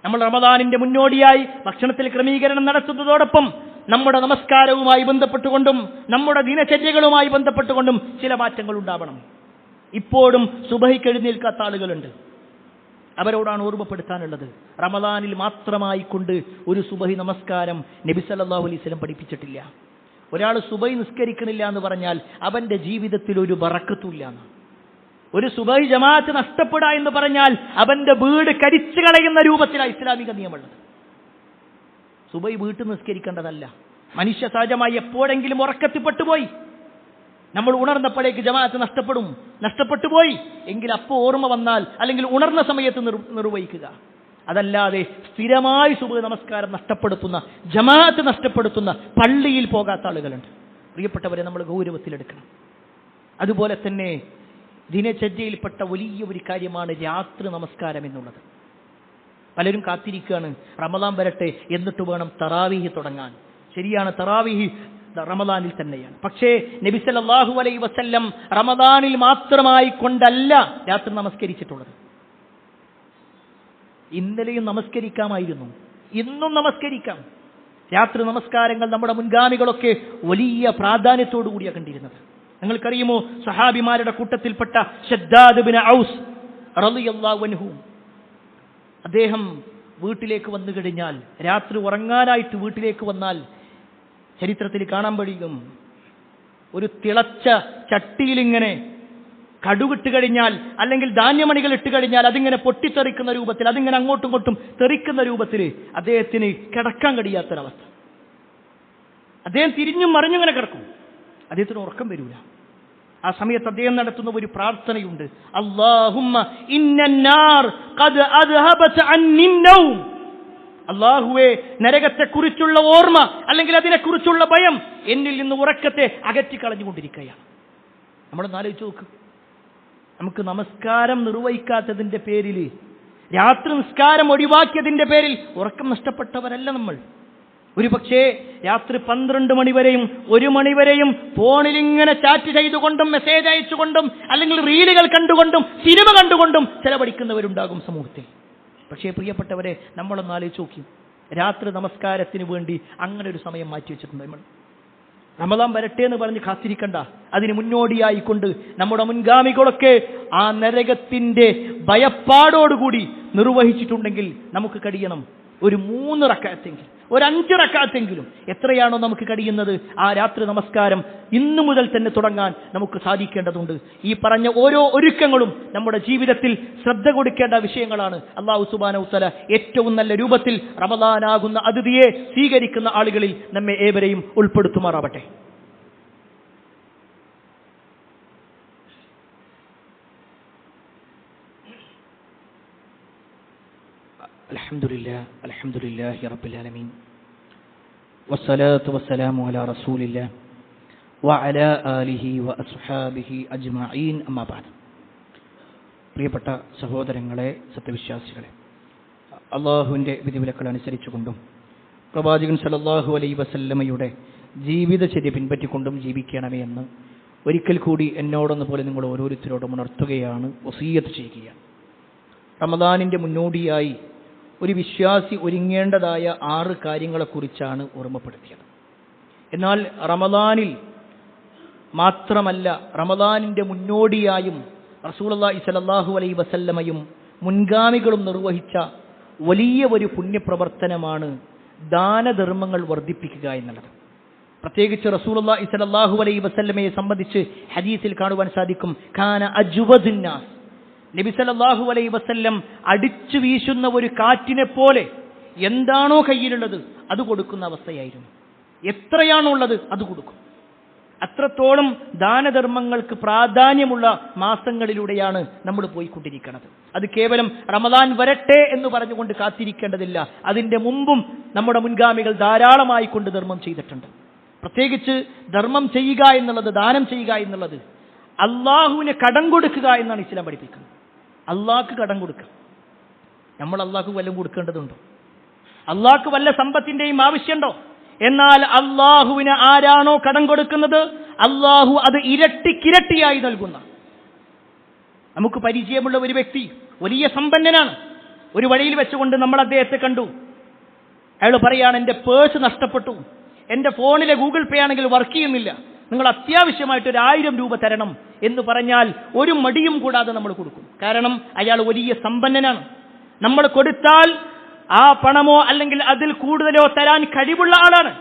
നമ്മൾ റമദാനിന്റെ മുന്നോടിയായി ഭക്ഷണത്തിൽ ക്രമീകരണം നടത്തുന്നതോടൊപ്പം നമ്മുടെ നമസ്കാരവുമായി ബന്ധപ്പെട്ടുകൊണ്ടും നമ്മുടെ ദിനചര്യകളുമായി ബന്ധപ്പെട്ടുകൊണ്ടും ചില മാറ്റങ്ങൾ ഉണ്ടാവണം. ഇപ്പോഴും സുബഹിക്ക് എഴുന്നേൽക്കാത്ത ആളുകളുണ്ട്. അവരോടാണ് ഓർമ്മപ്പെടുത്താനുള്ളത്, റമദാനിൽ മാത്രമായി കൊണ്ട് ഒരു സുബഹി നമസ്കാരം നബി സല്ലല്ലാഹു അലൈഹി വസല്ലം പഠിപ്പിച്ചിട്ടില്ല. ഒരാൾ സുബഹി നിസ്കരിക്കണില്ല എന്ന് പറഞ്ഞാൽ അവന്റെ ജീവിതത്തിൽ ഒരു ബറക്കത്തുമില്ല. ഒരു സുബഹി ജമാഅത്ത് നഷ്ടപ്പെടുക എന്ന് പറഞ്ഞാൽ അവന്റെ വീട് കരിച്ചു കളയുന്ന രൂപത്തിലാണ് ഇസ്ലാമിക നിയമമുള്ളത്. സുബഹി വീട്ടിൽ നിസ്കരിക്കേണ്ടതല്ല. മനുഷ്യ സഹജമായി എപ്പോഴെങ്കിലും ഉറക്കത്തിൽപ്പെട്ടുപോയി, നമ്മൾ ഉണർന്നപ്പോഴേക്ക് ജമാഅത്ത് നഷ്ടപ്പെട്ടു പോയി എങ്കിൽ അപ്പോൾ ഓർമ്മ വന്നാൽ അല്ലെങ്കിൽ ഉണർന്ന സമയത്ത് നിർവഹിക്കുക. അതല്ലാതെ സ്ഥിരമായി സുബഹി നമസ്കാരം നഷ്ടപ്പെടുത്തുന്ന, ജമാഅത്ത് നഷ്ടപ്പെടുത്തുന്ന, പള്ളിയിൽ പോകാത്ത ആളുകളുണ്ട്. പ്രിയപ്പെട്ടവരെ, നമ്മൾ ഗൗരവത്തിലെടുക്കണം. അതുപോലെ തന്നെ ദിനചര്യയിൽപ്പെട്ട വലിയ ഒരു കാര്യമാണ് രാത്രി നമസ്കാരം എന്നുള്ളത്. പലരും കാത്തിരിക്കുകയാണ് റമദാൻ വരട്ടെ എന്നിട്ട് വേണം തറാവീഹ് തുടങ്ങാൻ. ശരിയാണ്, തറാവീഹ് റമദാനിൽ തന്നെയാണ്. പക്ഷേ നബി സല്ലല്ലാഹു അലൈഹി വസല്ലം റമദാനിൽ മാത്രമായി കൊണ്ടല്ല രാത്രി നമസ്കരിച്ചിട്ടുള്ളത്. ഇന്നലെയും നമസ്കരിക്കാമായിരുന്നു, ഇന്നും നമസ്കരിക്കാം. രാത്രി നമസ്കാരങ്ങൾ നമ്മുടെ മുൻഗാമികളൊക്കെ വലിയ പ്രാധാന്യത്തോടു കൂടിയാണ് കണ്ടിരുന്നത്. നിങ്ങൾക്കറിയുമോ, സഹാബിമാരുടെ കൂട്ടത്തിൽപ്പെട്ട ശദ്ദാദ് ബിൻ ഔസ് റളിയല്ലാഹു അൻഹു, അദ്ദേഹം വീട്ടിലേക്ക് വന്നു കഴിഞ്ഞാൽ, രാത്രി ഉറങ്ങാനായിട്ട് വീട്ടിലേക്ക് വന്നാൽ ചരിത്രത്തിൽ കാണാൻ കഴിയും, ഒരു തിളച്ച ചട്ടിയിലിങ്ങനെ കടുകിട്ട് കഴിഞ്ഞാൽ അല്ലെങ്കിൽ ധാന്യമണികൾ ഇട്ട് കഴിഞ്ഞാൽ അതിങ്ങനെ പൊട്ടിത്തെറിക്കുന്ന രൂപത്തിൽ, അതിങ്ങനെ അങ്ങോട്ടും ഇങ്ങോട്ടും തെറിക്കുന്ന രൂപത്തിൽ അദ്ദേഹത്തിന് കിടക്കാൻ കഴിയാത്തൊരവസ്ഥ. അദ്ദേഹം തിരിഞ്ഞും മറിഞ്ഞിങ്ങനെ കിടക്കും, അദ്ദേഹത്തിന് ഉറക്കം വരില്ല. ആ സമയത്ത് അദ്ദേഹം നടത്തുന്ന ഒരു പ്രാർത്ഥനയുണ്ട്. അല്ലാഹുമ്മ ഇന്നന്നാർ ഖദ് അദ്ഹബത അന്നിൻ നൗം. അല്ലാഹുവേ, നരകത്തെക്കുറിച്ചുള്ള ഓർമ്മ അല്ലെങ്കിൽ അതിനെക്കുറിച്ചുള്ള ഭയം എന്നിൽ നിന്ന് ഉറക്കത്തെ അകറ്റിക്കളഞ്ഞുകൊണ്ടിരിക്കുകയാണ്. നമ്മളൊന്ന് ആലോചിച്ച് നോക്ക്. നമുക്ക് നമസ്കാരം നിർവഹിക്കാത്തതിന്റെ പേരിൽ, രാത്രി നിസ്കാരം ഒഴിവാക്കിയതിന്റെ പേരിൽ ഉറക്കം നഷ്ടപ്പെട്ടവരല്ല നമ്മൾ. ഒരു പക്ഷേ രാത്രി 12 മണിവരെയും 1 മണിവരെയും ഫോണിൽ ഇങ്ങനെ ചാറ്റ് ചെയ്തുകൊണ്ടും മെസ്സേജ് അയച്ചുകൊണ്ടും അല്ലെങ്കിൽ റീലുകൾ കണ്ടുകൊണ്ടും സിനിമ കണ്ടുകൊണ്ടും ചെലവഴിക്കുന്നവരുണ്ടാകും സമൂഹത്തിൽ. പക്ഷേ പ്രിയപ്പെട്ടവരെ, നമ്മളൊന്ന് ആലോചിച്ച് നോക്കി, രാത്രി നമസ്കാരത്തിന് വേണ്ടി അങ്ങനെ ഒരു സമയം മാറ്റി വെച്ചിട്ടുണ്ട് നമ്മൾ. റമദാൻ വരട്ടെ എന്ന് പറഞ്ഞ് കാത്തിരിക്കണ്ട. അതിന് മുന്നോടിയായിക്കൊണ്ട് നമ്മുടെ മുൻഗാമികളൊക്കെ ആ നരകത്തിന്റെ ഭയപ്പാടോടുകൂടി നിർവഹിച്ചിട്ടുണ്ടെങ്കിൽ നമുക്ക് കഴിയണം ഒരു 3 റക്അത്തെങ്കിലും, ഒരു 5 റക്അത്തെങ്കിലും, എത്രയാണോ നമുക്ക് കഴിയുന്നത് ആ രാത്രി നമസ്കാരം ഇന്നു മുതൽ തന്നെ തുടങ്ങാൻ നമുക്ക് സാധിക്കേണ്ടതുണ്ട്. ഈ പറഞ്ഞ ഓരോ ഒരുക്കങ്ങളും നമ്മുടെ ജീവിതത്തിൽ ശ്രദ്ധ കൊടുക്കേണ്ട വിഷയങ്ങളാണ്. അല്ലാഹു സുബ്ഹാനഹു വ തആല ഏറ്റവും നല്ല രൂപത്തിൽ റമദാനാകുന്ന അതിഥിയെ സ്വീകരിക്കുന്ന ആളുകളിൽ നമ്മെ ഏവരെയും ഉൾപ്പെടുത്തുമാറാവട്ടെ. അൽഹംദുലില്ലാഹി റബ്ബിൽ ആലമീൻ വസ്സലാത്തു വസ്സലാമു അലാ റസൂലില്ലാഹ് വഅലാ ആലിഹി വഅസ്ഹാബിഹി അജ്മഈൻ. അമ്മാ ബഅദ്. പ്രിയപ്പെട്ട സഹോദരങ്ങളെ, സത്യവിശ്വാസികളെ, അള്ളാഹുവിൻ്റെ വിധിവിലക്കൾ അനുസരിച്ചുകൊണ്ടും പ്രവാചകൻ സല്ലല്ലാഹു അലൈഹി വസല്ലമയുടെ ജീവിതചര്യ പിൻപറ്റിക്കൊണ്ടും ജീവിക്കണമേ എന്ന് ഒരിക്കൽ കൂടി എന്നോടൊന്ന് പോലെ നിങ്ങൾ ഓരോരുത്തരോടും ഉണർത്തുകയാണ്, വസിയ്യത്ത് ചെയ്യുകയാണ്. റമദാനിൻ്റെ മുന്നോടിയായി ഒരു വിശ്വാസി ഒരുങ്ങേണ്ടതായ 6 കാര്യങ്ങളെക്കുറിച്ചാണ് ഓർമ്മപ്പെടുത്തിയത്. എന്നാൽ റമദാനിൽ മാത്രമല്ല, റമദാനിൻ്റെ മുന്നോടിയായും റസൂലുള്ളാഹി സ്വല്ലല്ലാഹു അലൈഹി വസല്ലമയും മുൻഗാമികളും നിർവഹിച്ച വലിയ ഒരു പുണ്യപ്രവർത്തനമാണ് ദാനധർമ്മങ്ങൾ വർദ്ധിപ്പിക്കുക എന്നുള്ളത്. പ്രത്യേകിച്ച് റസൂലുള്ളാഹി സ്വല്ലല്ലാഹു അലൈഹി വസല്ലമയെ സംബന്ധിച്ച് ഹദീസിൽ കാണുവാൻ സാധിക്കും, കാന അജ്വദുന്നാസ്. നബി സല്ലല്ലാഹു അലൈഹി വസല്ലം അടിച്ചു വീശുന്ന ഒരു കാറ്റിനെ പോലെ എന്താണോ കയ്യിലുള്ളത് അത് കൊടുക്കുന്ന അവസ്ഥയായിരുന്നു. എത്രയാണുള്ളത് അത് കൊടുക്കും. അത്രത്തോളം ദാനധർമ്മങ്ങൾക്ക് പ്രാധാന്യമുള്ള മാസങ്ങളിലൂടെയാണ് നമ്മൾ പോയിക്കൊണ്ടിരിക്കുന്നത്. അത് കേവലം റമദാൻ വരട്ടെ എന്ന് പറഞ്ഞുകൊണ്ട് കാത്തിരിക്കേണ്ടതില്ല. അതിൻ്റെ മുമ്പും നമ്മുടെ മുൻഗാമികൾ ധാരാളമായി കൊണ്ട് ധർമ്മം ചെയ്തിട്ടുണ്ട്. പ്രത്യേകിച്ച് ധർമ്മം ചെയ്യുക എന്നുള്ളത്, ദാനം ചെയ്യുക എന്നുള്ളത് അള്ളാഹുവിന് കടം കൊടുക്കുക എന്നാണ് ഇസ്ലാം പഠിപ്പിക്കുന്നത്. അള്ളാഹ്ക്ക് കടം കൊടുക്കുക. നമ്മൾ അള്ളാഹ്ക്ക് വല്ലതും കൊടുക്കേണ്ടതുണ്ടോ? അള്ളാഹ്ക്ക് വല്ല സമ്പത്തിൻ്റെയും ആവശ്യമുണ്ടോ? എന്നാൽ അള്ളാഹുവിന് ആരാണോ കടം കൊടുക്കുന്നത് അള്ളാഹു അത് ഇരട്ടിക്കിരട്ടിയായി നൽകുന്ന. നമുക്ക് പരിചയമുള്ള ഒരു വ്യക്തി വലിയ സമ്പന്നനാണ്. ഒരു വഴിയിൽ വെച്ചുകൊണ്ട് നമ്മൾ അദ്ദേഹത്തെ കണ്ടു. അയാൾ പറയാണ്, എൻ്റെ പേഴ്സ് നഷ്ടപ്പെട്ടു, എൻ്റെ ഫോണിലെ ഗൂഗിൾ പേ ആണെങ്കിൽ വർക്ക് ചെയ്യുന്നില്ല, നിങ്ങൾ അത്യാവശ്യമായിട്ട് 1000 രൂപ തരണം എന്ന് പറഞ്ഞാൽ ഒരു മടിയും കൂടാതെ നമ്മൾ കൊടുക്കും. കാരണം അയാൾ വലിയ സമ്പന്നനാണ്. നമ്മൾ കൊടുത്താൽ ആ പണമോ അല്ലെങ്കിൽ അതിൽ കൂടുതലോ തരാൻ കഴിവുള്ള ആളാണ്.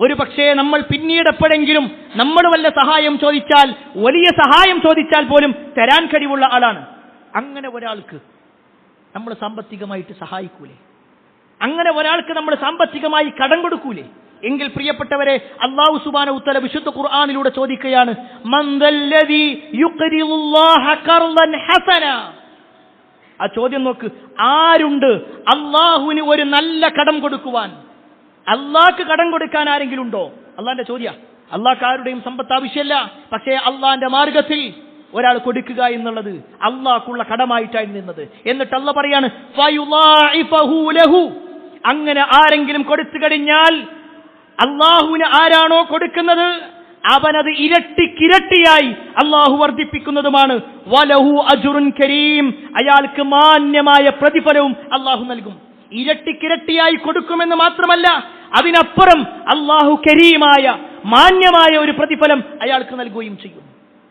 ഒരു പക്ഷേ നമ്മൾ പിന്നീട് എപ്പോഴെങ്കിലും നമ്മൾ വല്ല സഹായം ചോദിച്ചാൽ, വലിയ സഹായം ചോദിച്ചാൽ പോലും തരാൻ കഴിവുള്ള ആളാണ്. അങ്ങനെ ഒരാൾക്ക് നമ്മൾ സാമ്പത്തികമായിട്ട് സഹായിക്കൂലേ? അങ്ങനെ ഒരാൾക്ക് നമ്മൾ സാമ്പത്തികമായി കടം കൊടുക്കൂലേ? എങ്കിൽ പ്രിയപ്പെട്ടവരെ, അല്ലാഹു സുബ്ഹാനഹു വ തആല വിശുദ്ധ ഖുർആനിലൂടെ ചോദിക്കുകയാണ്, മൻ ദല്ലദീ യുഖ്രിദുല്ലാഹ ഖർളൻ ഹസന. ആ ചോദ്യം നോക്ക്, ആരുണ്ട് അള്ളാഹുവിന് ഒരു നല്ല കടം കൊടുക്കുവാൻ? അള്ളാഹ്ക്ക് കടം കൊടുക്കാൻ ആരെങ്കിലും ഉണ്ടോ? അള്ളാന്റെ ചോദ്യം. അള്ളാഹ്ക്ക് ആരുടെയും സമ്പത്ത് ആവശ്യമല്ല. പക്ഷേ അള്ളാന്റെ മാർഗത്തിൽ ഒരാൾ കൊടുക്കുക എന്നുള്ളത് അള്ളാഹ്ക്കുള്ള കടമായിട്ടാണ് നിന്നത്. എന്നിട്ട് അള്ളാഹ് പറയാണ്, ഫയുളാഇഫഹു ലഹു. അങ്ങനെ ആരെങ്കിലും കൊടുത്തു കഴിഞ്ഞാൽ അള്ളാഹുവിന് ആരാണോ കൊടുക്കുന്നത് അവനത് ഇരട്ടിക്കിരട്ടിയായി അള്ളാഹു വർദ്ധിപ്പിക്കുന്നതുമാണ്. വലഹു അജ്റുൻ കരീം. അയാൾക്ക് മാന്യമായ പ്രതിഫലവും അള്ളാഹു നൽകും. ഇരട്ടിക്കിരട്ടിയായി കൊടുക്കുമെന്ന് മാത്രമല്ല, അതിനപ്പുറം അള്ളാഹു കരീമായ മാന്യമായ ഒരു പ്രതിഫലം അയാൾക്ക് നൽകുകയും ചെയ്യും.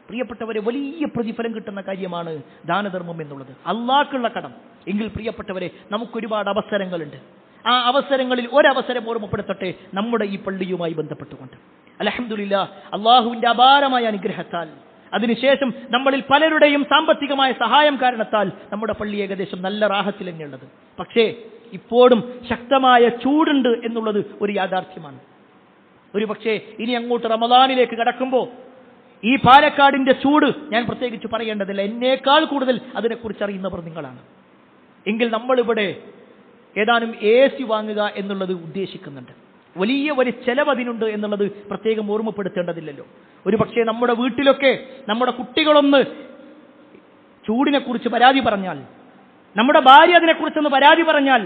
പ്രിയപ്പെട്ടവരെ, വലിയ പ്രതിഫലം കിട്ടുന്ന കാര്യമാണ് ദാനധർമ്മം എന്നുള്ളത്. അള്ളാഹ്ക്കുള്ള കടം. എങ്കിൽ പ്രിയപ്പെട്ടവരെ, നമുക്കൊരുപാട് അവസരങ്ങളുണ്ട്. ആ അവസരങ്ങളിൽ ഒരവസരം ഓർമ്മപ്പെടുത്തട്ടെ, നമ്മുടെ ഈ പള്ളിയുമായി ബന്ധപ്പെട്ടുകൊണ്ട്. അൽഹംദുലില്ലാഹ്, അള്ളാഹുവിന്റെ അപാരമായ അനുഗ്രഹത്താൽ, അതിനുശേഷം നമ്മളിൽ പലരുടെയും സാമ്പത്തികമായ സഹായം കാരണത്താൽ നമ്മുടെ പള്ളി ഏകദേശം നല്ല റാഹത്തിൽ തന്നെയുള്ളത്. പക്ഷേ ഇപ്പോഴും ശക്തമായ ചൂടുണ്ട് എന്നുള്ളത് ഒരു യാഥാർത്ഥ്യമാണ്. ഒരു പക്ഷേ ഇനി അങ്ങോട്ട് റമദാനിലേക്ക് കടക്കുമ്പോൾ ഈ പാലക്കാടിന്റെ ചൂട് ഞാൻ പ്രത്യേകിച്ച് പറയേണ്ടതില്ല, എന്നേക്കാൾ കൂടുതൽ അതിനെക്കുറിച്ച് അറിയുന്നവർ നിങ്ങളാണ്. എങ്കിൽ നമ്മളിവിടെ ഏതാനും AC വാങ്ങുക എന്നുള്ളത് ഉദ്ദേശിക്കുന്നുണ്ട്. വലിയ ചെലവ് അതിനുണ്ട് എന്നുള്ളത് പ്രത്യേകം ഓർമ്മപ്പെടുത്തേണ്ടതില്ലല്ലോ. ഒരു പക്ഷേ നമ്മുടെ വീട്ടിലൊക്കെ നമ്മുടെ കുട്ടികളൊന്ന് ചൂടിനെക്കുറിച്ച് പരാതി പറഞ്ഞാൽ, നമ്മുടെ ഭാര്യ അതിനെക്കുറിച്ചൊന്ന് പരാതി പറഞ്ഞാൽ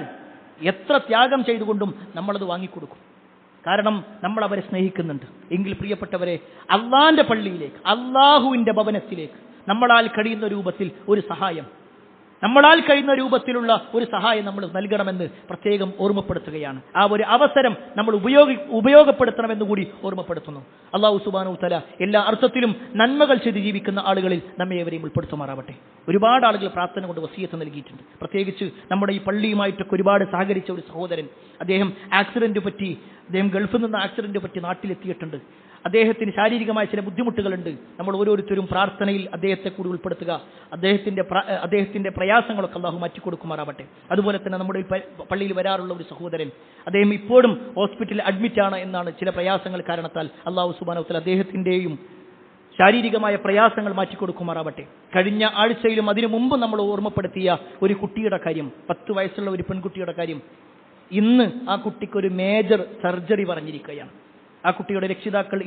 എത്ര ത്യാഗം ചെയ്തുകൊണ്ടും നമ്മളത് വാങ്ങിക്കൊടുക്കും. കാരണം നമ്മൾ അവരെ സ്നേഹിക്കുന്നുണ്ട്. എങ്കിൽ പ്രിയപ്പെട്ടവരെ, അള്ളാന്റെ പള്ളിയിലേക്ക്, അള്ളാഹുവിന്റെ ഭവനത്തിലേക്ക് നമ്മളാൽ കഴിയുന്ന രൂപത്തിൽ ഒരു സഹായം, നമ്മളാൽ കഴിയുന്ന രൂപത്തിലുള്ള ഒരു സഹായം നമ്മൾ നൽകണമെന്ന് പ്രത്യേകം ഓർമ്മപ്പെടുത്തുകയാണ്. ആ ഒരു അവസരം നമ്മൾ ഉപയോഗപ്പെടുത്തണമെന്ന് കൂടി ഓർമ്മപ്പെടുത്തുന്നു. അല്ലാഹു സുബ്ഹാനഹു വ തആല എല്ലാ അർത്ഥത്തിലും നന്മകൾ ചെയ്ത് ജീവിക്കുന്ന ആളുകളിൽ നമ്മെ ഏവരെയും ഉൾപ്പെടുത്തുമാറാവട്ടെ. ഒരുപാട് ആളുകൾ പ്രാർത്ഥന കൊണ്ട് വസിയത്ത് നൽകിയിട്ടുണ്ട്. പ്രത്യേകിച്ച് നമ്മുടെ ഈ പള്ളിയുമായിട്ടൊക്കെ ഒരുപാട് സഹകരിച്ച ഒരു സഹോദരൻ, അദ്ദേഹം ഗൾഫിൽ നിന്ന് ആക്സിഡന്റ് പറ്റി നാട്ടിലെത്തിയിട്ടുണ്ട്. അദ്ദേഹത്തിന് ശാരീരികമായ ചില ബുദ്ധിമുട്ടുകളുണ്ട്. നമ്മൾ ഓരോരുത്തരും പ്രാർത്ഥനയിൽ അദ്ദേഹത്തെ കൂടി ഉൾപ്പെടുത്തുക. അദ്ദേഹത്തിന്റെ പ്രയാസങ്ങളൊക്കെ അല്ലാഹു മാറ്റിക്കൊടുക്കുമാറാവട്ടെ. അതുപോലെ തന്നെ നമ്മുടെ പള്ളിയിൽ വരാറുള്ള ഒരു സഹോദരൻ, അദ്ദേഹം ഇപ്പോഴും ഹോസ്പിറ്റലിൽ അഡ്മിറ്റാണ് എന്നാണ്. ചില പ്രയാസങ്ങൾ കാരണത്താൽ അല്ലാഹു സുബ്ഹാനഹു വ തആല അദ്ദേഹത്തിന്റെയും ശാരീരികമായ പ്രയാസങ്ങൾ മാറ്റിക്കൊടുക്കുമാറാവട്ടെ. കഴിഞ്ഞ ആഴ്ചയിലും അതിനു മുമ്പ് നമ്മൾ ഓർമ്മപ്പെടുത്തിയ ഒരു കുട്ടിയുടെ കാര്യം, 10 വയസ്സുള്ള ഒരു പെൺകുട്ടിയുടെ കാര്യം, ഇന്ന് ആ കുട്ടിക്കൊരു മേജർ സർജറി പറഞ്ഞിരിക്കുകയാണ്. ആ കുട്ടിയുടെ രക്ഷിതാക്കൾ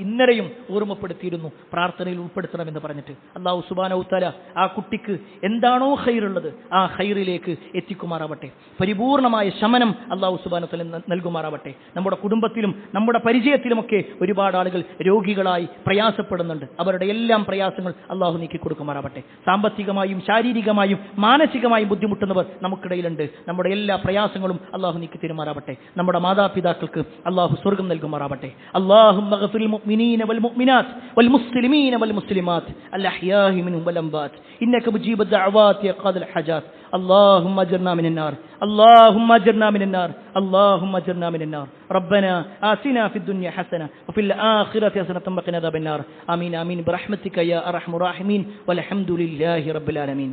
ഇന്നലെയും ഓർമ്മപ്പെടുത്തിയിരുന്നു പ്രാർത്ഥനയിൽ ഉൾപ്പെടുത്തണമെന്ന് പറഞ്ഞിട്ട്. അല്ലാഹു സുബ്ഹാനഹു വ തആല ആ കുട്ടിക്ക് എന്താണോ ഖൈറുള്ളത് ആ ഖൈറിലേക്ക് എത്തിക്കുമാറാവട്ടെ. പരിപൂർണമായ ശമനം അല്ലാഹു സുബ്ഹാനഹു വ തആല നൽകുമാറാവട്ടെ. നമ്മുടെ കുടുംബത്തിലും നമ്മുടെ പരിചയത്തിലുമൊക്കെ ഒരുപാട് ആളുകൾ രോഗികളായി പ്രയാസപ്പെടുന്നുണ്ട്. അവരുടെ എല്ലാം പ്രയാസങ്ങൾ അല്ലാഹു നീക്കി കൊടുക്കുമാറാവട്ടെ. സാമ്പത്തികമായും ശാരീരികമായും മാനസികമായും ബുദ്ധിമുട്ടുന്നവർ നമുക്കിടയിലുണ്ട്. നമ്മുടെ എല്ലാ പ്രയാസങ്ങളും അല്ലാഹു നീക്കി തരുമാറാവട്ടെ. നമ്മുടെ മാതാപിതാക്കൾക്ക് അല്ലാഹു സ്വർഗ്ഗം നൽകുമാറാവട്ടെ. اللهم اغفر للمؤمنين والمؤمنات والمسلمين والمسلمات الأحياء منهم والأموات إنك مجيب الدعوات يا قاضي الحاجات. اللهم أجرنا من النار، اللهم أجرنا من النار، اللهم أجرنا من النار. ربنا آتنا في الدنيا حسنة وفي الآخرة حسنة وقنا عذاب النار. آمين آمين برحمتك يا أرحم الراحمين والحمد لله رب العالمين.